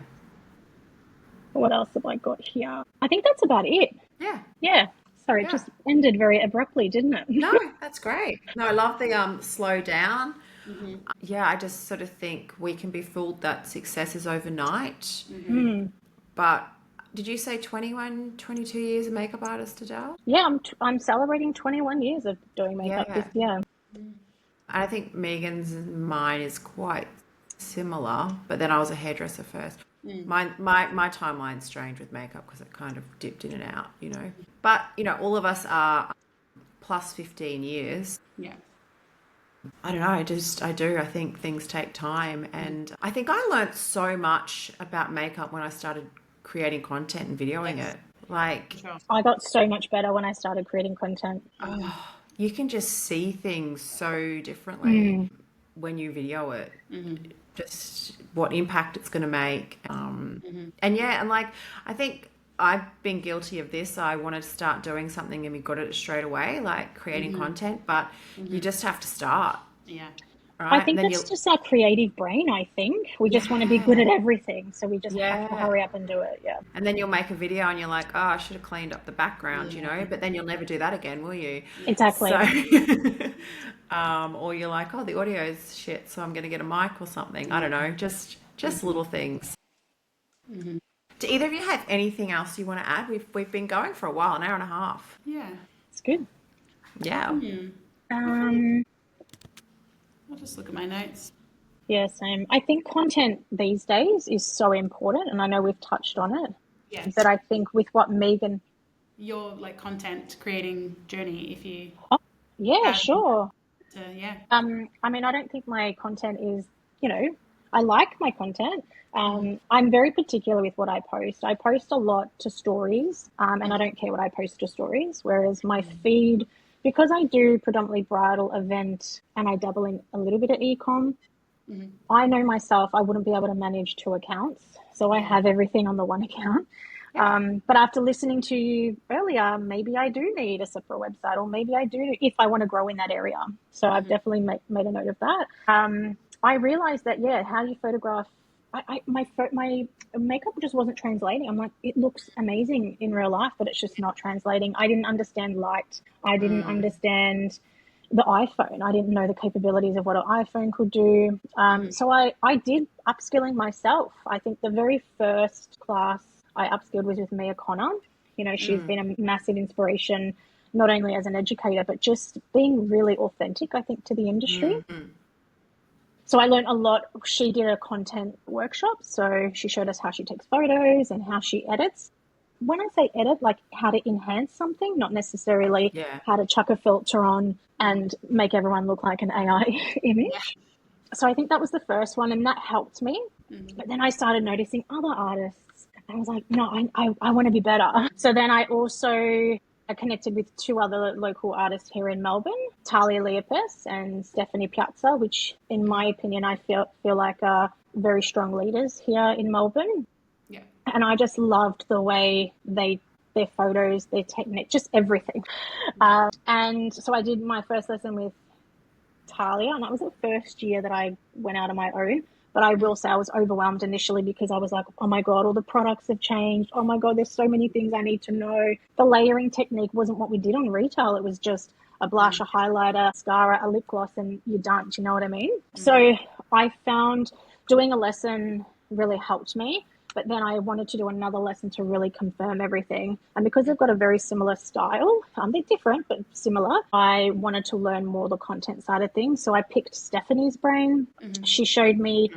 What else have I got here? I think that's about it. Yeah. Yeah. Sorry, it just ended very abruptly, didn't it? No, that's great. No, I love the slow down. Yeah, I just sort of think we can be fooled that success is overnight. But did you say 21, 22 years of makeup artist, Adele? Yeah, I'm celebrating 21 years of doing makeup this year. I think Megan's and mine is quite similar, but then I was a hairdresser first. My timeline's strange with makeup because it kind of dipped in and out, But, all of us are plus 15 years. Yeah. I don't know, I think things take time. And I think I learned so much about makeup when I started creating content and videoing it. I got so much better when I started creating content. You can just see things so differently when you video it. Just what impact it's going to make. I think I've been guilty of this. I wanted to start doing something and we got it straight away, like creating content, but you just have to start. Yeah. Right? I think that's just our creative brain, I think. We just want to be good at everything, so we just have to hurry up and do it, And then you'll make a video and you're like, oh, I should have cleaned up the background, but then you'll never do that again, will you? Exactly. So, or you're like, oh, the audio's shit, so I'm going to get a mic or something. I don't know, just little things. Do either of you have anything else you want to add? We've been going for a while, an hour and a half. Yeah. It's good. Yeah. I'll just look at my notes. Yeah, same. I think content these days is so important, and I know we've touched on it. Yes. But I think with what Megan... Your content creating journey, if you... Oh, yeah, sure. Yeah. I don't think my content is, I like my content. I'm very particular with what I post. I post a lot to stories, and I don't care what I post to stories, whereas my feed... Because I do predominantly bridal, event, and I dabble in a little bit of e-com, I know myself I wouldn't be able to manage 2 accounts. So I have everything on the one account. But after listening to you earlier, maybe I do need a separate website, or maybe I do if I want to grow in that area. So I've definitely made a note of that. I realized that, how you photograph, my makeup just wasn't translating. I'm like, it looks amazing in real life, but it's just not translating. I didn't understand light. I didn't understand the iPhone. I didn't know the capabilities of what an iPhone could do. So I did upskilling myself. I think the very first class I upskilled was with Mia Connor. She's been a massive inspiration, not only as an educator, but just being really authentic, I think, to the industry. So I learned a lot. She did a content workshop. So she showed us how she takes photos and how she edits. When I say edit, like how to enhance something, not necessarily how to chuck a filter on and make everyone look like an AI image. So I think that was the first one, and that helped me. But then I started noticing other artists, and I was like, no, I want to be better. So then I also connected with 2 other local artists here in Melbourne, Talia Leopes and Stephanie Piazza, which in my opinion, I feel like are very strong leaders here in Melbourne. Yeah. And I just loved the way their photos, their technique, just everything. And so I did my first lesson with Talia, and that was the first year that I went out on my own. But I will say I was overwhelmed initially because I was like, oh my God, all the products have changed. Oh my God, there's so many things I need to know. The layering technique wasn't what we did on retail. It was just a blush, a highlighter, mascara, a lip gloss, and you're done. Do you know what I mean? So I found doing a lesson really helped me. But then I wanted to do another lesson to really confirm everything. And because they've got a very similar style, they're different, but similar, I wanted to learn more the content side of things. So I picked Stephanie's brain. She showed me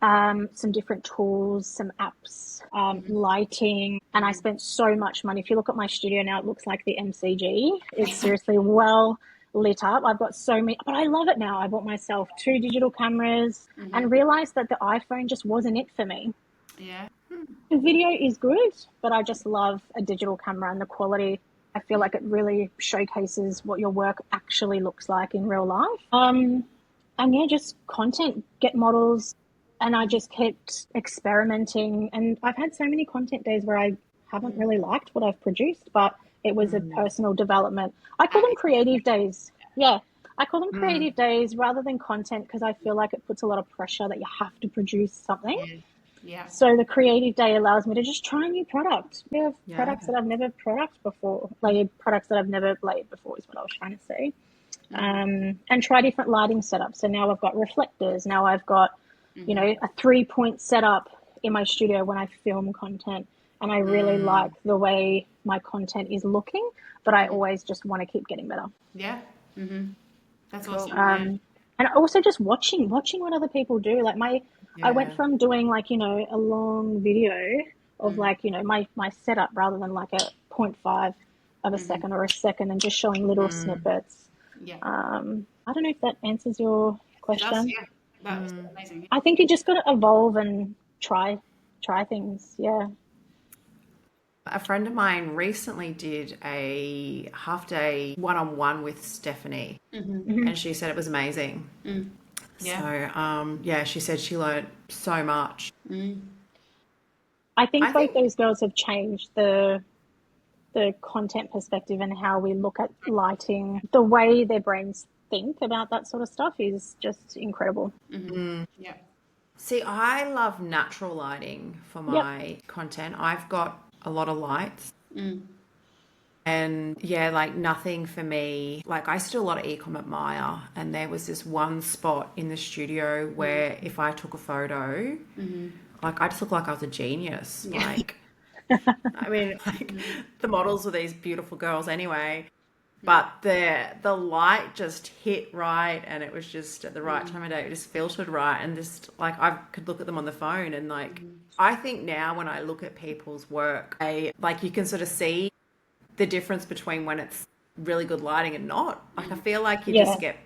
some different tools, some apps, lighting, and I spent so much money. If you look at my studio now, it looks like the MCG. It's seriously well lit up. I've got so many, but I love it now. I bought myself 2 digital cameras and realized that the iPhone just wasn't it for me. Yeah. The video is good, but I just love a digital camera and the quality. I feel like it really showcases what your work actually looks like in real life. And yeah, just content, get models. And I just kept experimenting. And I've had so many content days where I haven't really liked what I've produced, but it was a personal development. I call them creative days. Yeah. I call them creative days rather than content, because I feel like it puts a lot of pressure that you have to produce something. Yeah. So the creative day allows me to just try a new product. We have products that I've never products before, products that I've never laid before is what I was trying to say. And try different lighting setups. So now I've got reflectors. Now I've got, you know, a 3-point setup in my studio when I film content. And I really like the way my content is looking, but I always just want to keep getting better. Yeah. That's awesome. And also just watching what other people do. Like I went from doing like, you know, a long video of like, you know, my setup rather than like a 0.5 of a second or a second, and just showing little snippets. Yeah. I don't know if that answers your question. It does, yeah. That's amazing. I think you just got to evolve and try things. Yeah. A friend of mine recently did a half-day one-on-one with Stephanie, and she said it was amazing. So, she said she learned so much. I think both those girls have changed the content perspective and how we look at lighting. The way their brains think about that sort of stuff is just incredible. Yeah. See, I love natural lighting for my content. I've got a lot of lights. And yeah, like nothing for me. Like I used to do a lot of e-com at Maya, and there was this one spot in the studio where if I took a photo, like I just looked like I was a genius. Like, I mean, like the models were these beautiful girls anyway, but the light just hit right, and it was just at the right time of day. It just filtered right, and just like I could look at them on the phone, and like I think now when I look at people's work, like you can sort of see the difference between when it's really good lighting and not. Like I feel like you just get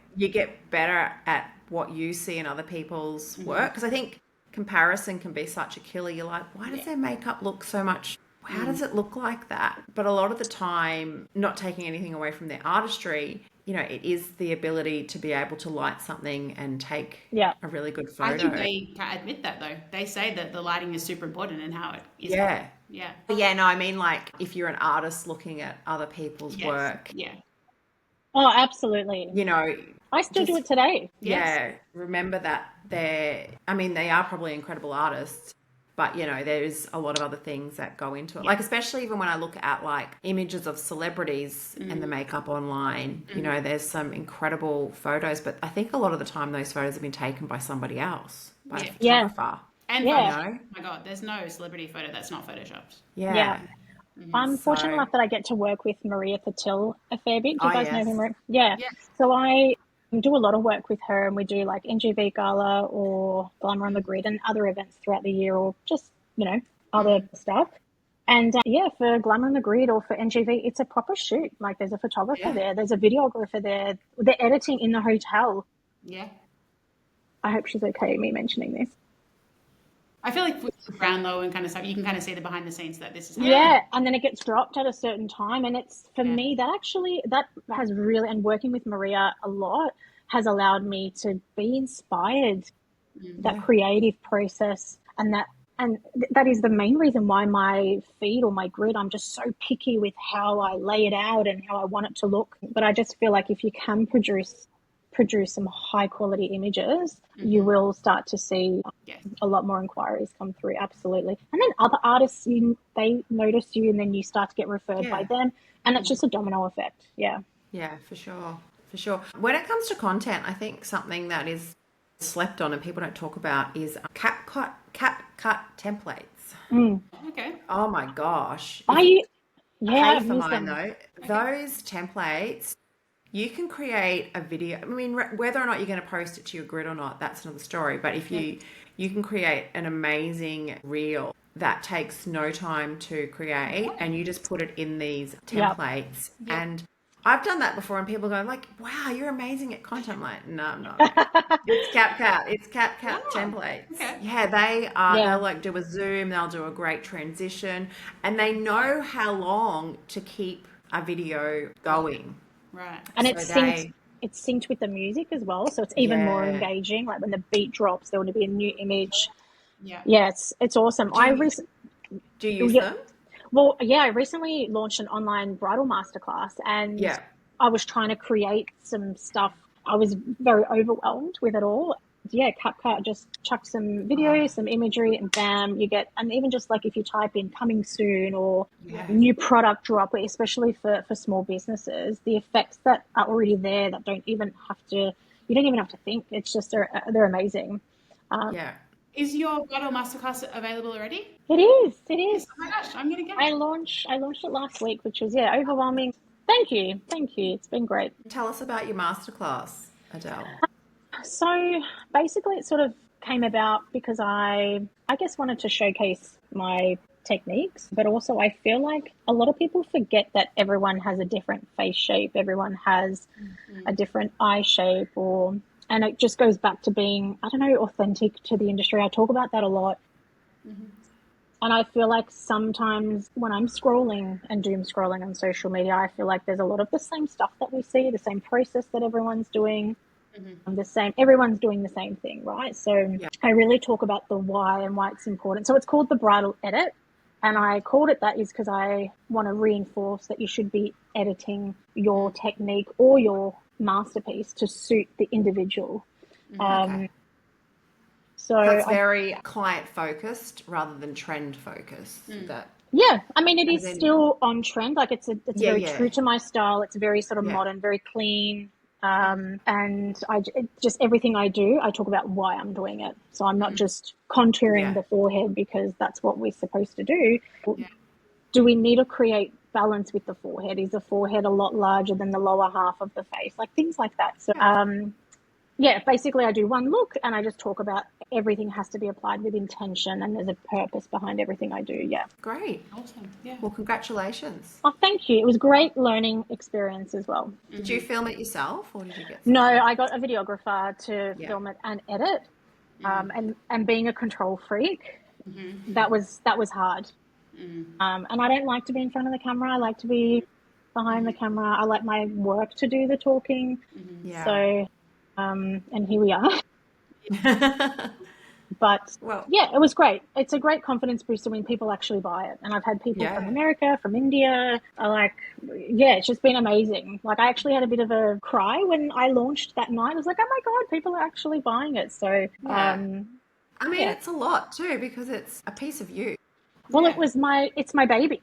better at what you see in other people's work, because I think comparison can be such a killer. You're like, why does their makeup look so much? How does it look like that? But a lot of the time, not taking anything away from their artistry, you know, it is the ability to be able to light something and take a really good photo. I think they admit that though. They say that the lighting is super important and how it is. Yeah, no, I mean like if you're an artist looking at other people's work. Yeah. Oh, absolutely. You know, I still do it today. Yeah, remember that they are probably incredible artists, but you know, there's a lot of other things that go into it. Like especially even when I look at like images of celebrities and the makeup online, you know, there's some incredible photos, but I think a lot of the time those photos have been taken by somebody else, by a photographer. And oh my God, there's no celebrity photo that's not photoshopped. Yeah. I'm fortunate enough that I get to work with Maria Patil a fair bit. Do you guys know who Maria? Yeah. So I do a lot of work with her, and we do like NGV Gala or Glamour on the Grid and other events throughout the year, or just, you know, other stuff. And for Glamour on the Grid or for NGV, it's a proper shoot. Like there's a photographer there, there's a videographer there, they're editing in the hotel. Yeah. I hope she's okay with me mentioning this. I feel like with Brownlow and kind of stuff, you can kind of see the behind the scenes that this is happening. Yeah, and then it gets dropped at a certain time, and it's for me that has really, and working with Maria a lot has allowed me to be inspired. That creative process, and that is the main reason why my feed or my grid, I'm just so picky with how I lay it out and how I want it to look. But I just feel like if you can produce some high quality images, you will start to see a lot more inquiries come through. Absolutely. And then other artists, they notice you, and then you start to get referred by them, and it's just a domino effect. Yeah for sure. When it comes to content, I think something that is slept on and people don't talk about is cap cut templates. Okay. Oh my gosh. I hate for mine though. Those templates, you can create a video. I mean, whether or not you're going to post it to your grid or not, that's another story. But if you can create an amazing reel that takes no time to create, and you just put it in these templates. And I've done that before, and people go like, "Wow, you're amazing at content." I'm like, no, I'm not. It's CapCut. It's CapCut Oh, templates. okay. Yeah, they are. Yeah. They'll like do a zoom. They'll do a great transition, and they know how long to keep a video going. Right. And So it's synced with the music as well, so it's even more yeah. engaging. Like when the beat drops, there will be a new image. Yeah. Yeah, it's awesome. Do you use Yeah, them? well, yeah, I recently launched an online bridal masterclass, and Yeah. I was trying to create some stuff. I was very overwhelmed with it all. Yeah, CapCut just chuck some videos, some imagery, and bam, you get. And even just like if you type in "coming soon" or Yeah. new product drop, especially for small businesses, the effects that are already there that don't even have to. You don't even have to think. It's just they're amazing. Yeah. Is your Bridal Masterclass available already? It is. It Yes. is. Oh my gosh, I'm gonna get I it. launched it last week, which was overwhelming. Thank you, thank you. It's been great. Tell us about your masterclass, Adele. So basically, it sort of came about because I guess wanted to showcase my techniques, but also I feel like a lot of people forget that everyone has a different face shape, everyone has a different eye shape, and it just goes back to being, I don't know, authentic to the industry. I talk about that a lot. And I feel like sometimes when I'm scrolling and doom scrolling on social media, I feel like there's a lot of the same stuff that we see, the same process that everyone's doing, everyone's doing the same thing, right? So I really talk about the why and why it's important. So it's called the Bridal Edit. And I called it that is because I want to reinforce that you should be editing your technique or your masterpiece to suit the individual. Okay. So That's very client focused rather than trend focused. That yeah, I mean, it and is then still on trend. Like it's very yeah. true to my style. It's very sort of Yeah. modern, very clean. And just everything I do, I talk about why I'm doing it. So I'm not just contouring Yeah. the forehead because that's what we're supposed to do. Yeah. Do we need to create balance with the forehead? Is the forehead a lot larger than the lower half of the face? Like things like that. So yeah, basically I do one look and I just talk about everything has to be applied with intention and there's a purpose behind everything I do. Yeah. Great. Awesome. Yeah. Well, congratulations. Oh, thank you. It was a great learning experience as well. Did you film it yourself or did you get No, someone? I got a videographer to film it and edit. And being a control freak, that was hard. And I don't like to be in front of the camera. I like to be behind the camera. I like my work to do the talking. Yeah. So, and here we are. But Well, yeah, it was great. It's a great confidence booster when people actually buy it. And I've had people from America, from India, it's just been amazing. Like I actually had a bit of a cry when I launched that night. I was like, oh my God, people are actually buying it. So, I mean, it's a lot too because it's a piece of you. well, it's my baby.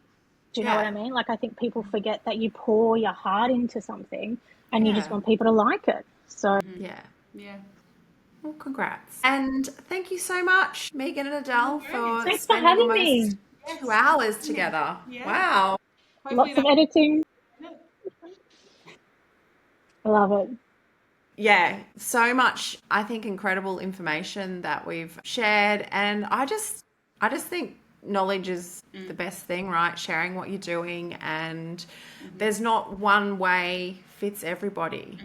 Do you know what I mean? Like I think people forget that you pour your heart into something and you just want people to like it. So Yeah. Yeah. Well, congrats. And thank you so much, Megan and Adele, for thanks for spending having almost me. 2 hours together. Yeah. Wow. Hopefully Lots of editing. I love it. Yeah, so much, I think, incredible information that we've shared. And I just think knowledge is the best thing, right? Sharing what you're doing. And there's not one way fits everybody.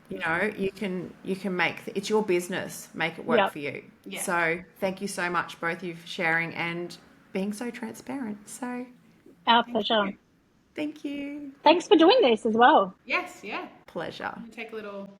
You know, you can make it's your business, make it work for you. Yeah. So thank you so much, both of you, for sharing and being so transparent. So Our pleasure. thank you. Thanks for doing this as well. Yes. Yeah. Pleasure. Take a little